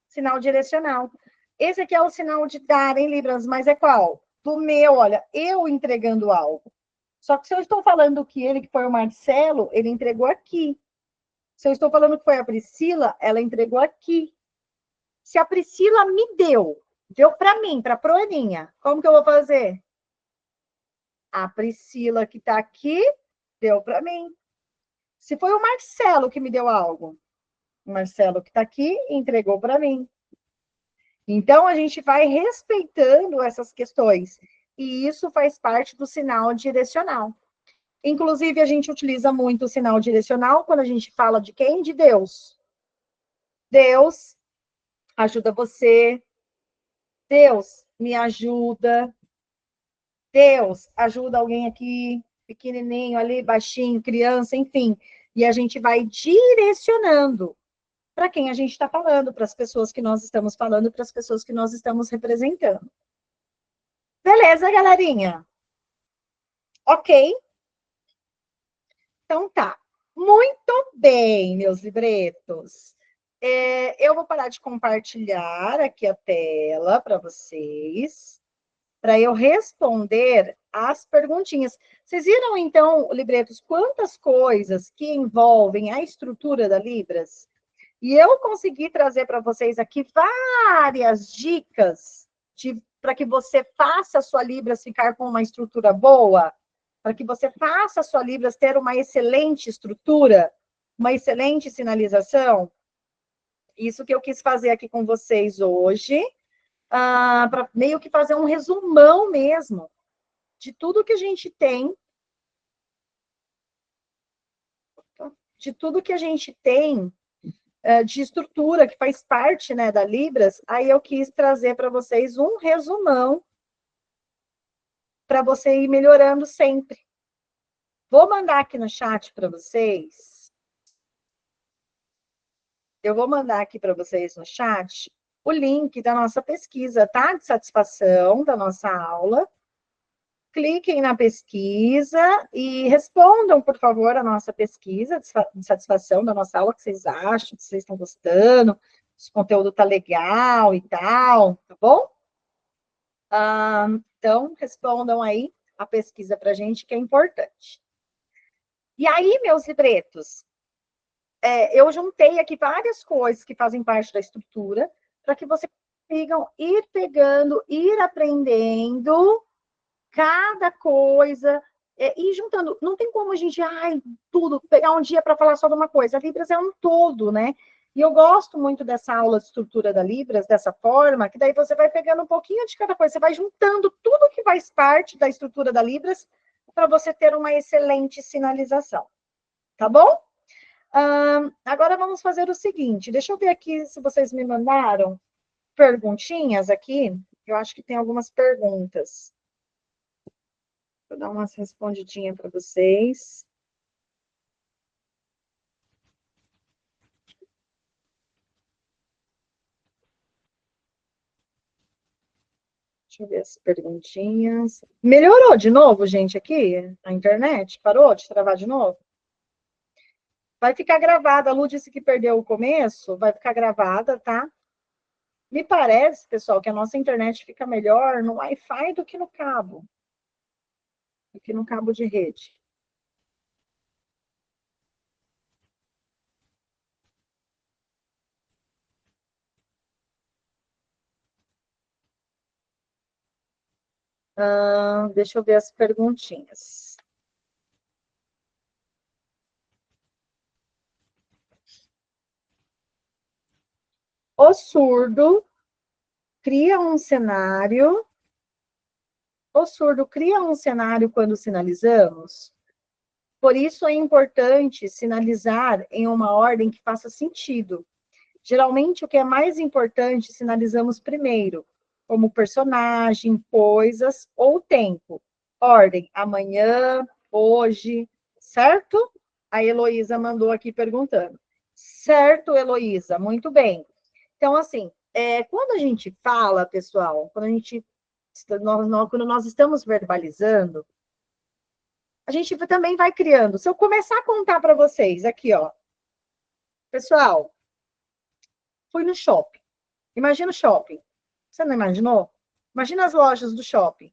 Sinal direcional. Esse aqui é o sinal de dar em Libras, mas é qual? Do meu, olha, eu entregando algo. Só que se eu estou falando que ele, que foi o Marcelo, ele entregou aqui. Se eu estou falando que foi a Priscila, ela entregou aqui. Se a Priscila me deu para mim, para a Proaninha, como que eu vou fazer? A Priscila que está aqui, deu para mim. Se foi o Marcelo que me deu algo, o Marcelo que está aqui, entregou para mim. Então, a gente vai respeitando essas questões. E isso faz parte do sinal direcional. Inclusive, a gente utiliza muito o sinal direcional quando a gente fala de quem? De Deus. Deus ajuda você. Deus me ajuda. Deus ajuda alguém aqui, pequenininho ali, baixinho, criança, enfim. E a gente vai direcionando para quem a gente está falando, para as pessoas que nós estamos falando, para as pessoas que nós estamos representando. Beleza, galerinha? Ok? Então tá. Muito bem, meus libretos. Eu vou parar de compartilhar aqui a tela para vocês, para eu responder as perguntinhas. Vocês viram, então, libretos, quantas coisas que envolvem a estrutura da Libras? E eu consegui trazer para vocês aqui várias dicas para que você faça a sua Libras ficar com uma estrutura boa, para que você faça a sua Libras ter uma excelente estrutura, uma excelente sinalização. Isso que eu quis fazer aqui com vocês hoje, para meio que fazer um resumão mesmo de tudo que a gente tem, de tudo que a gente tem de estrutura que faz parte, né, da Libras. Aí eu quis trazer para vocês um resumão para você ir melhorando sempre. Vou mandar aqui no chat para vocês. Eu vou mandar aqui para vocês no chat o link da nossa pesquisa, tá? De satisfação da nossa aula. Cliquem na pesquisa e respondam, por favor, a nossa pesquisa de satisfação da nossa aula, o que vocês acham, se vocês estão gostando, se o conteúdo está legal e tal, tá bom? Então, respondam aí a pesquisa para a gente, que é importante. E aí, meus libretos, eu juntei aqui várias coisas que fazem parte da estrutura, para que vocês consigam ir pegando, ir aprendendo cada coisa, ir juntando. Não tem como a gente, tudo, pegar um dia para falar só de uma coisa. A Libras é um todo, né? E eu gosto muito dessa aula de estrutura da Libras, dessa forma, que daí você vai pegando um pouquinho de cada coisa, você vai juntando tudo que faz parte da estrutura da Libras para você ter uma excelente sinalização. Tá bom? Agora vamos fazer o seguinte, deixa eu ver aqui se vocês me mandaram perguntinhas aqui. Eu acho que tem algumas perguntas. Vou dar umas respondidinhas para vocês. Deixa eu ver as perguntinhas. Melhorou de novo, gente, aqui? A internet? Parou de travar de novo? Vai ficar gravada. A Lu disse que perdeu o começo. Vai ficar gravada, tá? Me parece, pessoal, que a nossa internet fica melhor no Wi-Fi do que no cabo. Do que no cabo de rede. Deixa eu ver as perguntinhas. O surdo cria um cenário. O surdo cria um cenário quando sinalizamos. Por isso é importante sinalizar em uma ordem que faça sentido. Geralmente, o que é mais importante, sinalizamos primeiro, como personagem, coisas ou tempo. Ordem, amanhã, hoje, certo? A Heloísa mandou aqui perguntando. Certo, Heloísa, muito bem. Então, assim, quando a gente fala, pessoal, quando nós estamos verbalizando, a gente também vai criando. Se eu começar a contar para vocês aqui, ó, pessoal, fui no shopping. Imagina o shopping. Você não imaginou? Imagina as lojas do shopping.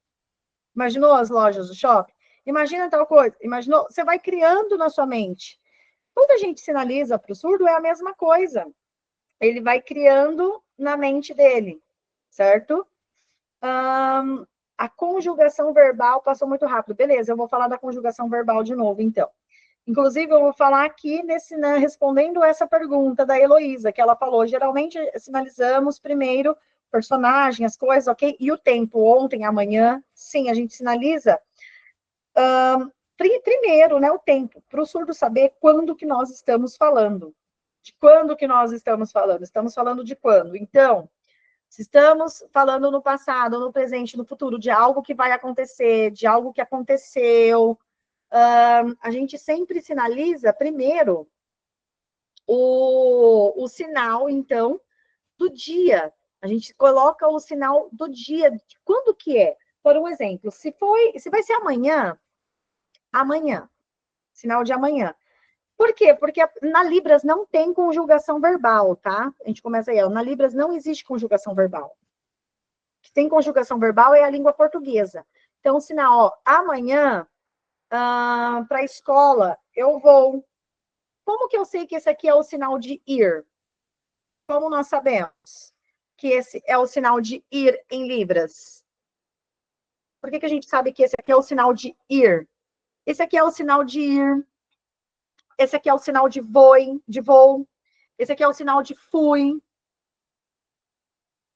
Imaginou as lojas do shopping? Imagina tal coisa. Imaginou? Você vai criando na sua mente. Quando a gente sinaliza para o surdo, é a mesma coisa. Ele vai criando na mente dele, certo? A conjugação verbal passou muito rápido. Beleza, eu vou falar da conjugação verbal de novo, então. Inclusive, eu vou falar aqui né, respondendo essa pergunta da Heloísa, que ela falou, geralmente sinalizamos primeiro personagem, as coisas, ok? E o tempo, ontem, amanhã, sim, a gente sinaliza primeiro, né, o tempo, para o surdo saber quando que nós estamos falando. De quando que nós estamos falando? Estamos falando de quando? Então, se estamos falando no passado, no presente, no futuro, de algo que vai acontecer, de algo que aconteceu, a gente sempre sinaliza primeiro o sinal, então, do dia. A gente coloca o sinal do dia, de quando que é. Por um exemplo, se vai ser amanhã, amanhã, sinal de amanhã. Por quê? Porque na Libras não tem conjugação verbal, tá? A gente começa aí, ó, na Libras não existe conjugação verbal. O que tem conjugação verbal é a língua portuguesa. Então, o sinal, ó, amanhã, para a escola, eu vou. Como que eu sei que esse aqui é o sinal de ir? Como nós sabemos que esse é o sinal de ir em Libras? Por que a gente sabe que esse aqui é o sinal de ir? Esse aqui é o sinal de ir. Esse aqui é o sinal de voo. Esse aqui é o sinal de fui.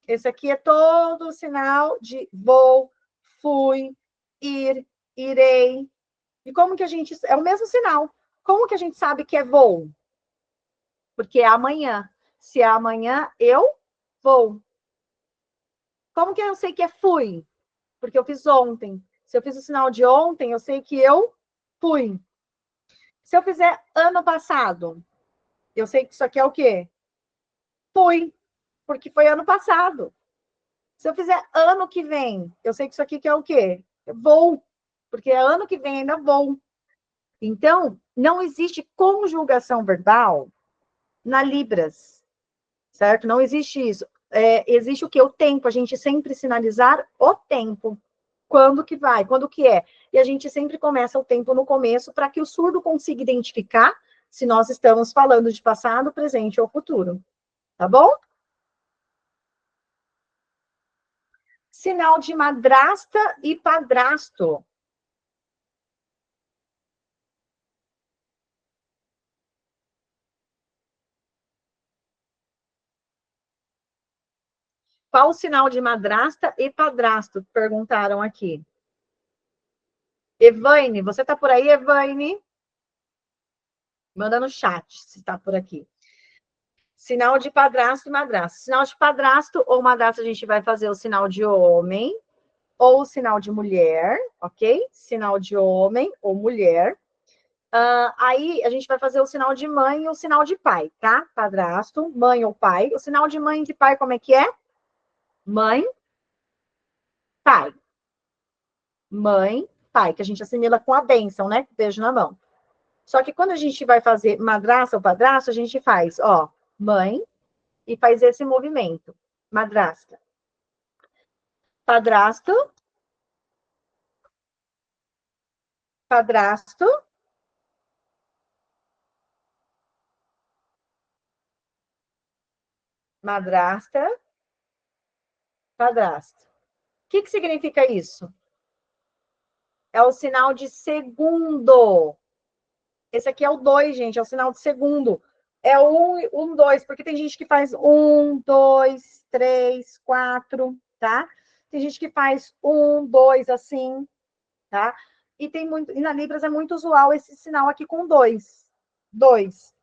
Esse aqui é todo o sinal de vou, fui, ir, irei. E como que a gente... É o mesmo sinal. Como que a gente sabe que é voo? Porque é amanhã. Se é amanhã, eu vou. Como que eu sei que é fui? Porque eu fiz ontem. Se eu fiz o sinal de ontem, eu sei que eu fui. Se eu fizer ano passado, eu sei que isso aqui é o quê? Fui, porque foi ano passado. Se eu fizer ano que vem, eu sei que isso aqui que é o quê? Eu vou, porque é ano que vem ainda vou. Então, não existe conjugação verbal na Libras, certo? Não existe isso. Existe o quê? O tempo. A gente sempre sinalizar o tempo. Quando que vai, quando que é. E a gente sempre começa o tempo no começo para que o surdo consiga identificar se nós estamos falando de passado, presente ou futuro. Tá bom? Sinal de madrasta e padrasto. Qual o sinal de madrasta e padrasto? Perguntaram aqui. Evaine, você está por aí, Evaine? Manda no chat se está por aqui. Sinal de padrasto e madrasta. Sinal de padrasto ou madrasta, a gente vai fazer o sinal de homem ou o sinal de mulher, ok? Sinal de homem ou mulher. Aí a gente vai fazer o sinal de mãe e o sinal de pai, tá? Padrasto, mãe ou pai. O sinal de mãe e de pai, como é que é? Mãe, pai. Mãe, pai, que a gente assimila com a bênção, né? Beijo na mão. Só que quando a gente vai fazer madrasta ou padrasto, a gente faz, ó, mãe e faz esse movimento. Madrasta. Padrasto. Padrasto. Madrasta. Padrasto. O que significa isso? É o sinal de segundo. Esse aqui é o 2, gente, é o sinal de segundo. É 1, 2, porque tem gente que faz 1, 2, 3, 4, tá? Tem gente que faz 1, 2, assim, tá? E na Libras é muito usual esse sinal aqui com 2. 2.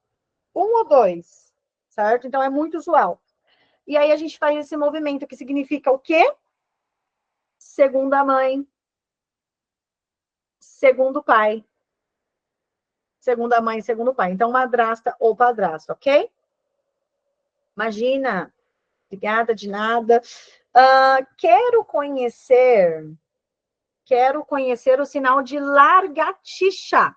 1 ou 2, certo? Então é muito usual. E aí a gente faz esse movimento que significa o quê? Segunda mãe, segundo pai. Segunda mãe, segundo pai. Então, madrasta ou padrasto, ok? Imagina. Obrigada, de nada. Quero conhecer o sinal de largatixa.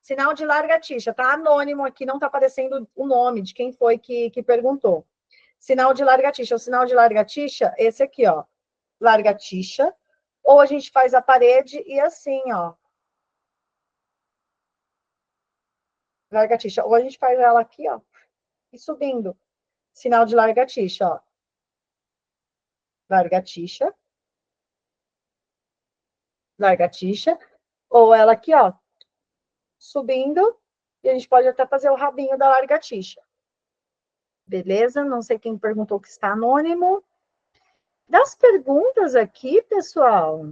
Sinal de largatixa. Tá anônimo aqui, não tá aparecendo o nome de quem foi que perguntou. Sinal de largatixa. O sinal de largatixa, esse aqui, ó. Largatixa. Ou a gente faz a parede e assim, ó. Largatixa. Ou a gente faz ela aqui, ó. E subindo. Sinal de largatixa, ó. Largatixa. Largatixa. Ou ela aqui, ó. Subindo. E a gente pode até fazer o rabinho da largatixa. Beleza? Não sei quem perguntou que está anônimo. Das perguntas aqui, pessoal,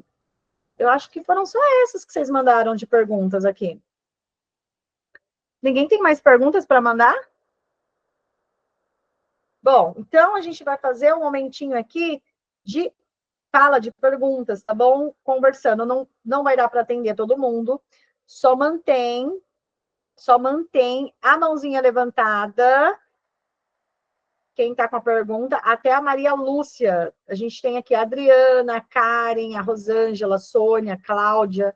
eu acho que foram só essas que vocês mandaram de perguntas aqui. Ninguém tem mais perguntas para mandar? Bom, então a gente vai fazer um momentinho aqui de fala de perguntas, tá bom? Conversando. Não vai dar para atender todo mundo. Só mantém a mãozinha levantada. Quem está com a pergunta, até a Maria Lúcia. A gente tem aqui a Adriana, a Karen, a Rosângela, a Sônia, a Cláudia,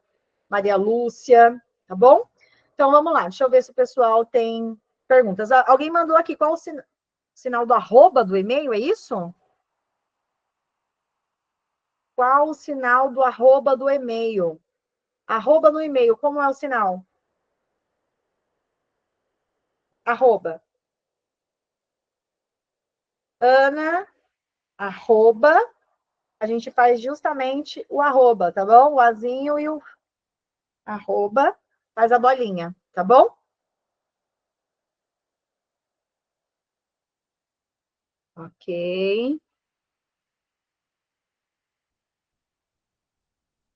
Maria Lúcia, tá bom? Então, vamos lá. Deixa eu ver se o pessoal tem perguntas. Alguém mandou aqui qual o sinal do arroba do e-mail, é isso? Qual o sinal do arroba do e-mail? Arroba no e-mail, como é o sinal? Arroba. Ana, arroba. A gente faz justamente o arroba, tá bom? O azinho e o arroba, faz a bolinha, tá bom? Ok.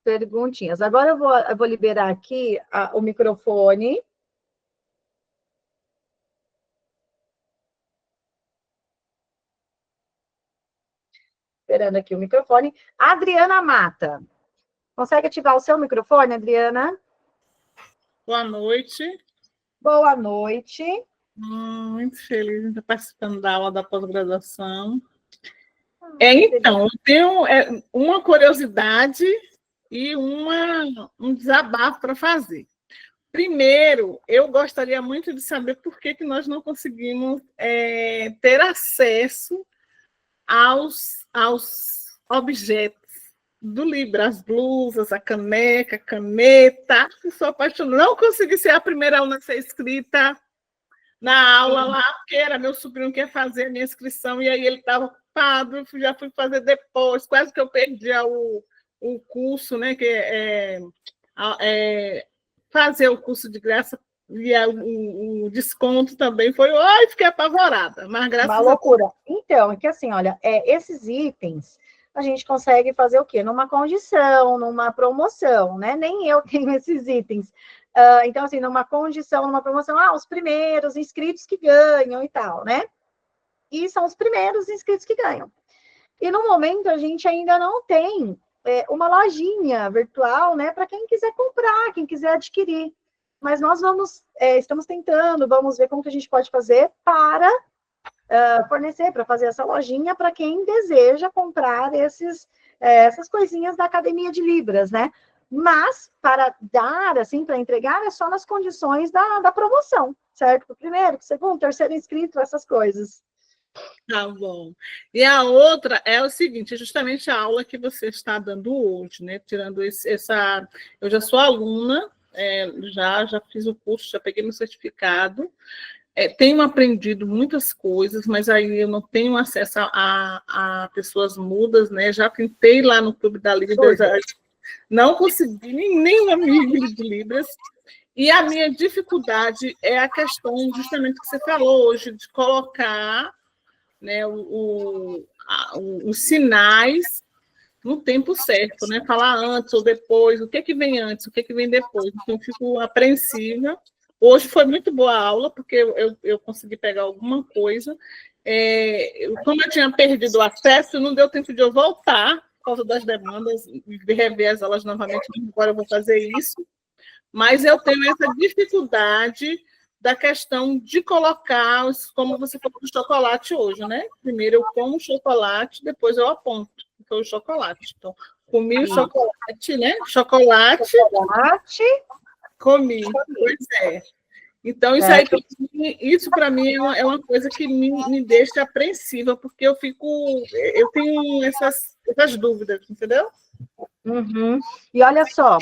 Perguntinhas. Agora eu vou liberar aqui o microfone. Esperando aqui o microfone. Adriana Mata. Consegue ativar o seu microfone, Adriana? Boa noite. Boa noite. Muito feliz de estar participando da aula da pós-graduação. Então, eu tenho uma curiosidade e um desabafo para fazer. Primeiro, eu gostaria muito de saber por que nós não conseguimos ter acesso aos objetos do Libra, as blusas, a caneca, a caneta. Eu sou apaixonada. Não consegui ser a primeira aluna a ser inscrita na aula lá, porque era meu sobrinho que ia fazer a minha inscrição, e aí ele estava ocupado, já fui fazer depois, quase que eu perdi o curso, né, que fazer o curso de graça, e o desconto também foi, fiquei apavorada, mas graças Uma loucura. Então, é que assim, olha, esses itens a gente consegue fazer o quê? Numa condição, numa promoção, né? Nem eu tenho esses itens. Então, assim, numa condição, numa promoção, os primeiros inscritos que ganham e tal, né? E são os primeiros inscritos que ganham. E no momento a gente ainda não tem uma lojinha virtual, né? Para quem quiser comprar, quem quiser adquirir. Mas nós estamos tentando, vamos ver como que a gente pode fazer para fornecer, para fazer essa lojinha para quem deseja comprar essas coisinhas da Academia de Libras, né? Mas, para dar, assim, para entregar, é só nas condições da promoção, certo? O primeiro, o segundo, o terceiro inscrito, essas coisas. Tá bom. E a outra é o seguinte, justamente a aula que você está dando hoje, né? Tirando essa... Eu já sou aluna, já fiz o curso, já peguei meu certificado, tenho aprendido muitas coisas, mas aí eu não tenho acesso a pessoas mudas, né? Já tentei lá no Clube da Libras, não consegui nenhum amigo de Libras. E a minha dificuldade é a questão justamente que você falou hoje, de colocar, né, os sinais no tempo certo, né? Falar antes ou depois, o que é que vem antes, o que é que vem depois. Então, eu fico apreensiva. Hoje foi muito boa a aula, porque eu consegui pegar alguma coisa. Como eu tinha perdido o acesso, não deu tempo de eu voltar, por causa das demandas, e rever as aulas novamente, agora eu vou fazer isso. Mas eu tenho essa dificuldade da questão de colocar, como você falou do chocolate hoje, né? Primeiro eu como chocolate, depois eu aponto, que foi o chocolate. Então, comi o chocolate, né? Chocolate, comi. Pois é. Então, isso para mim é uma coisa que me deixa apreensiva, porque eu tenho essas dúvidas, entendeu? Uhum. E olha só,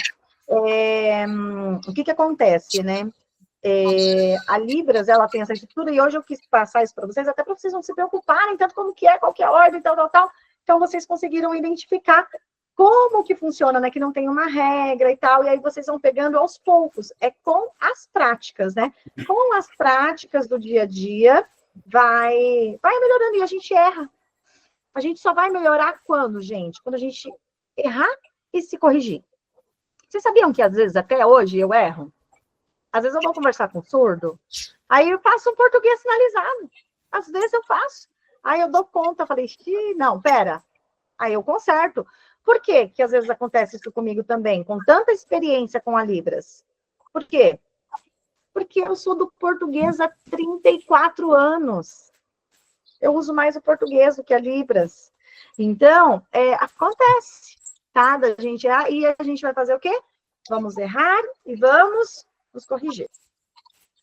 o que acontece, né? A Libras, ela tem essa estrutura, e hoje eu quis passar isso para vocês, até para vocês não se preocuparem tanto como que é, qual que é a ordem, tal. Então, vocês conseguiram identificar como que funciona, né? Que não tem uma regra e tal, e aí vocês vão pegando aos poucos. É com as práticas, né? Com as práticas do dia a dia, vai melhorando, e a gente erra. A gente só vai melhorar quando, gente? Quando a gente errar e se corrigir. Vocês sabiam que, às vezes, até hoje, eu erro? Às vezes eu vou conversar com surdo, aí eu faço um português sinalizado. Às vezes eu faço. Aí eu dou conta, falei, não, pera. Aí eu conserto. Por quê que às vezes acontece isso comigo também, com tanta experiência com a Libras? Por quê? Porque eu sou do português há 34 anos. Eu uso mais o português do que a Libras. Então, acontece, tá? E a gente vai fazer o quê? Vamos errar e vamos nos corrigir.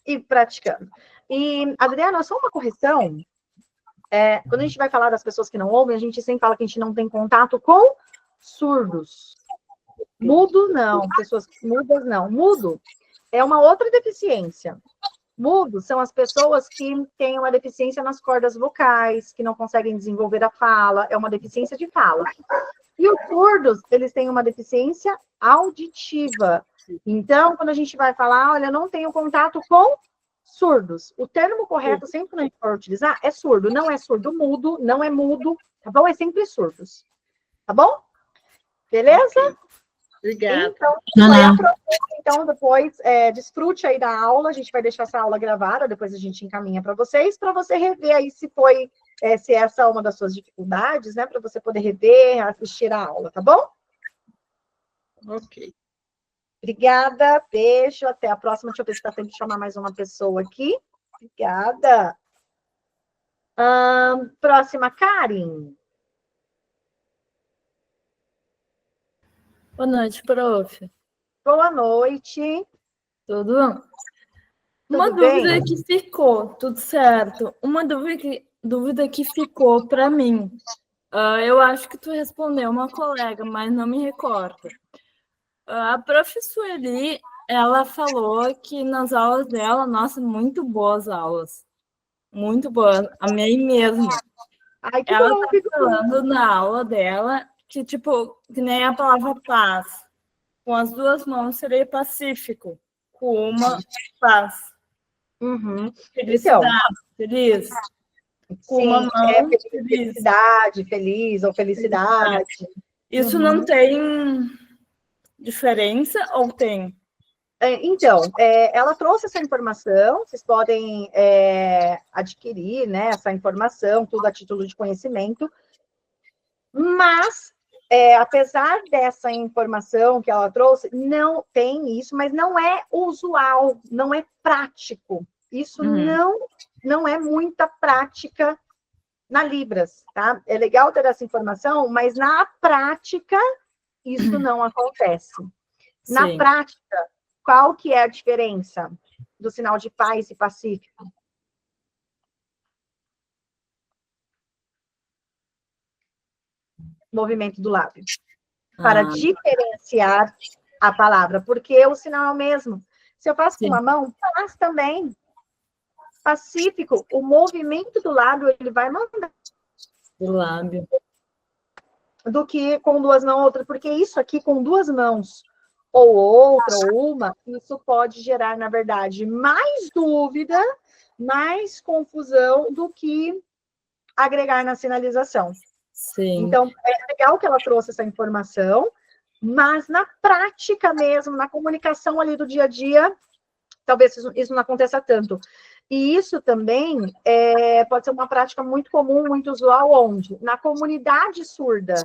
E praticando. E, Adriana, só uma correção. Quando a gente vai falar das pessoas que não ouvem, a gente sempre fala que a gente não tem contato com surdos. Mudo, não. Pessoas mudas, não. Mudo é uma outra deficiência. Mudo são as pessoas que têm uma deficiência nas cordas vocais, que não conseguem desenvolver a fala, é uma deficiência de fala. E os surdos, eles têm uma deficiência auditiva. Então, quando a gente vai falar, olha, não tenho contato com surdos. O termo correto, sempre que a gente for utilizar, é surdo. Não é surdo mudo, não é mudo, tá bom? É sempre surdos. Tá bom? Beleza? Okay. Obrigada. Então, depois, desfrute aí da aula. A gente vai deixar essa aula gravada, depois a gente encaminha para vocês, para você rever aí se essa é uma das suas dificuldades, né? Para você poder rever, assistir a aula, tá bom? Ok. Obrigada, beijo, até a próxima. Deixa eu ver se dá tempo de chamar mais uma pessoa aqui. Obrigada. Próxima, Karen. Boa noite, prof. Boa noite. Tudo bom? Uma dúvida que ficou, tudo certo. Uma dúvida que ficou para mim. Eu acho que tu respondeu uma colega, mas não me recordo. A prof. Sueli, ela falou que nas aulas dela, nossa, muito boas aulas. Muito boas, amei mesmo. Ai, que ela bom, tá falando na aula dela que, tipo, que nem a palavra paz. Com as duas mãos seria pacífico. Com uma, paz. Uhum. Felicidade, feliz. Com Sim, uma mão, felicidade, feliz ou felicidade. Isso não tem diferença ou tem? Então, ela trouxe essa informação, vocês podem adquirir, né, essa informação, tudo a título de conhecimento, mas, apesar dessa informação que ela trouxe, não tem isso, mas não é usual, não é prático. Isso não é muita prática na Libras, tá? É legal ter essa informação, mas na prática, isso não acontece. Sim. Na prática, qual que é a diferença do sinal de paz e pacífico? Movimento do lábio. Para diferenciar a palavra, porque o sinal é o mesmo. Se eu faço com uma mão, faz também. Pacífico, o movimento do lábio, ele vai mandar. Do lábio. Do que com duas mãos, outra, porque isso aqui com duas mãos, ou outra, ou uma, isso pode gerar, na verdade, mais dúvida, mais confusão do que agregar na sinalização. Sim. Então, é legal que ela trouxe essa informação, mas na prática mesmo, na comunicação ali do dia a dia, talvez isso não aconteça tanto. E isso também pode ser uma prática muito comum, muito usual, onde? Na comunidade surda,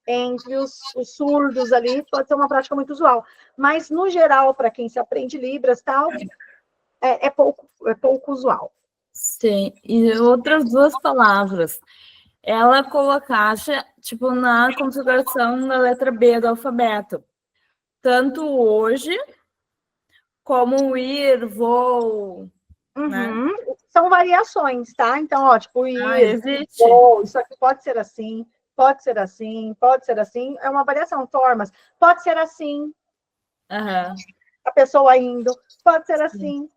entre os surdos ali, pode ser uma prática muito usual. Mas, no geral, para quem se aprende Libras, tal, é pouco usual. Sim, e outras duas palavras. Ela colocasse, tipo, na configuração da letra B do alfabeto. Tanto hoje, como ir, vou, né? São variações, tá? Então, ó, tipo, ir, existe. vou, isso aqui pode ser assim, pode ser assim, pode ser assim. É uma variação, formas. Pode ser assim, a pessoa indo. Pode ser assim,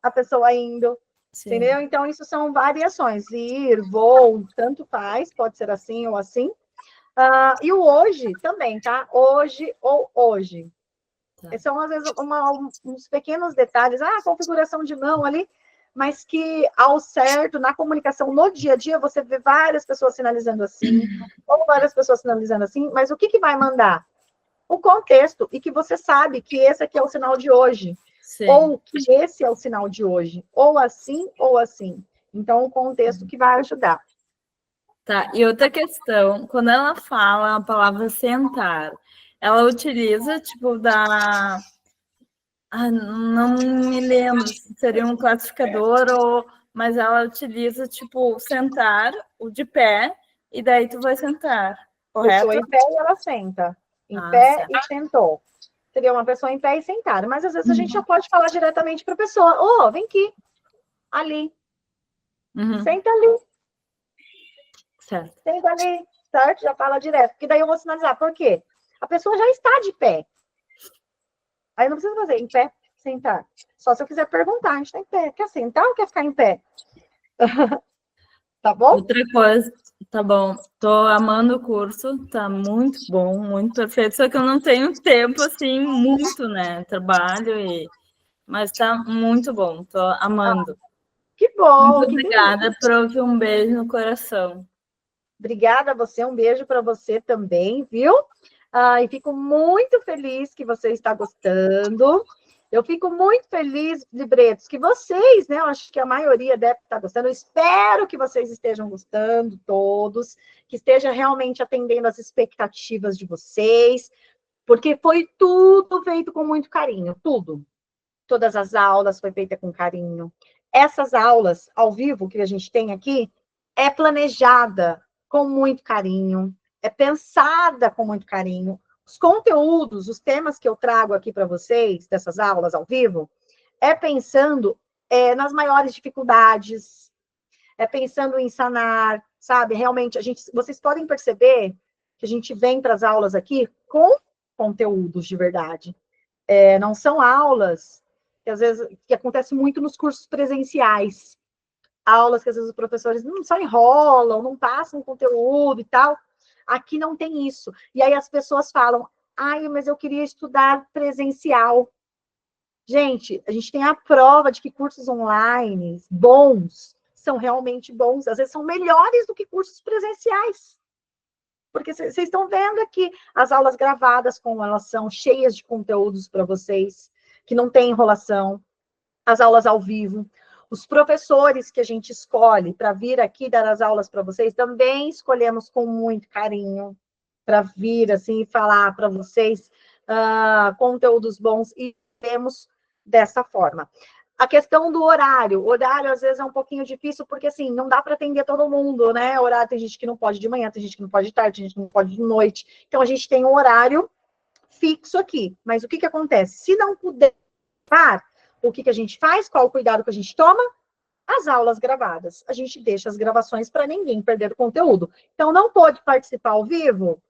a pessoa indo. Sim. Entendeu? Então, isso são variações. Ir, vou, tanto faz, pode ser assim ou assim. E o hoje também, tá? Hoje ou hoje. Tá. São, às vezes, uns pequenos detalhes. A configuração de mão ali, mas que, ao certo, na comunicação, no dia a dia, você vê várias pessoas sinalizando assim, ou várias pessoas sinalizando assim, mas o que vai mandar? O contexto, e que você sabe que esse aqui é o sinal de hoje. Sim. Ou que esse é o sinal de hoje. Ou assim, ou assim. Então, o contexto que vai ajudar. Tá, e outra questão, quando ela fala a palavra sentar, ela utiliza, tipo, não me lembro se seria um classificador, mas ela utiliza, tipo, sentar, o de pé, e daí tu vai sentar, correto? Pessoa em pé e ela senta. Em pé certo. E sentou. Seria uma pessoa em pé e sentada. Mas, às vezes, a gente já pode falar diretamente para a pessoa. Vem aqui. Ali. Senta ali. Certo. Senta ali. Certo? Já fala direto. Porque daí eu vou sinalizar. Por quê? A pessoa já está de pé. Aí não precisa fazer em pé, sentar. Só se eu quiser perguntar. A gente está em pé. Quer sentar ou quer ficar em pé? Tá bom? Outra coisa, tá bom. Tô amando o curso, tá muito bom, muito perfeito. Só que eu não tenho tempo, assim, muito, né? Trabalho, mas tá muito bom, tô amando. Que bom! Muito obrigada por ouvir, um beijo no coração. Obrigada a você, um beijo para você também, viu? E fico muito feliz que você está gostando. Eu fico muito feliz, Libretos, que vocês, né? Eu acho que a maioria deve estar gostando. Eu espero que vocês estejam gostando, todos, que esteja realmente atendendo às expectativas de vocês, porque foi tudo feito com muito carinho, tudo. Todas as aulas foi feita com carinho. Essas aulas ao vivo que a gente tem aqui é planejada com muito carinho, é pensada com muito carinho. Os conteúdos, os temas que eu trago aqui para vocês, dessas aulas ao vivo, é pensando nas maiores dificuldades, é pensando em sanar, sabe? Realmente, vocês podem perceber que a gente vem para as aulas aqui com conteúdos de verdade. Não são aulas que, às vezes, que acontece muito nos cursos presenciais. Aulas que, às vezes, os professores só enrolam, não passam conteúdo e tal. Aqui não tem isso. E aí as pessoas falam, mas eu queria estudar presencial. Gente, a gente tem a prova de que cursos online bons são realmente bons. Às vezes são melhores do que cursos presenciais. Porque vocês estão vendo aqui as aulas gravadas, como elas são cheias de conteúdos para vocês, que não tem enrolação. As aulas ao vivo. Os professores que a gente escolhe para vir aqui dar as aulas para vocês, também escolhemos com muito carinho para vir assim e falar para vocês conteúdos bons, e temos dessa forma. A questão do horário. O horário, às vezes, é um pouquinho difícil, porque, assim, não dá para atender todo mundo, né? Horário, tem gente que não pode de manhã, tem gente que não pode de tarde, tem gente que não pode de noite. Então, a gente tem um horário fixo aqui. Mas o que acontece? Se não puder, o que a gente faz? Qual o cuidado que a gente toma? As aulas gravadas. A gente deixa as gravações para ninguém perder o conteúdo. Então, não pode participar ao vivo,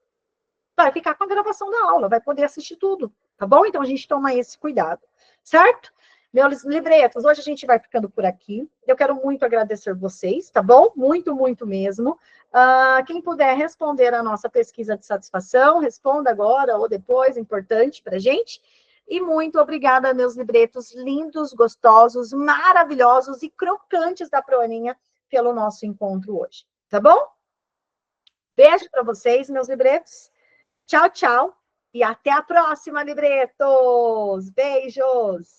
vai ficar com a gravação da aula, vai poder assistir tudo, tá bom? Então, a gente toma esse cuidado, certo? Meus libretos, hoje a gente vai ficando por aqui. Eu quero muito agradecer vocês, tá bom? Muito, muito mesmo. Quem puder responder a nossa pesquisa de satisfação, responda agora ou depois, importante para a gente. E muito obrigada, meus libretos lindos, gostosos, maravilhosos e crocantes da Proaninha pelo nosso encontro hoje, tá bom? Beijo para vocês, meus libretos. Tchau, tchau. E até a próxima, libretos. Beijos.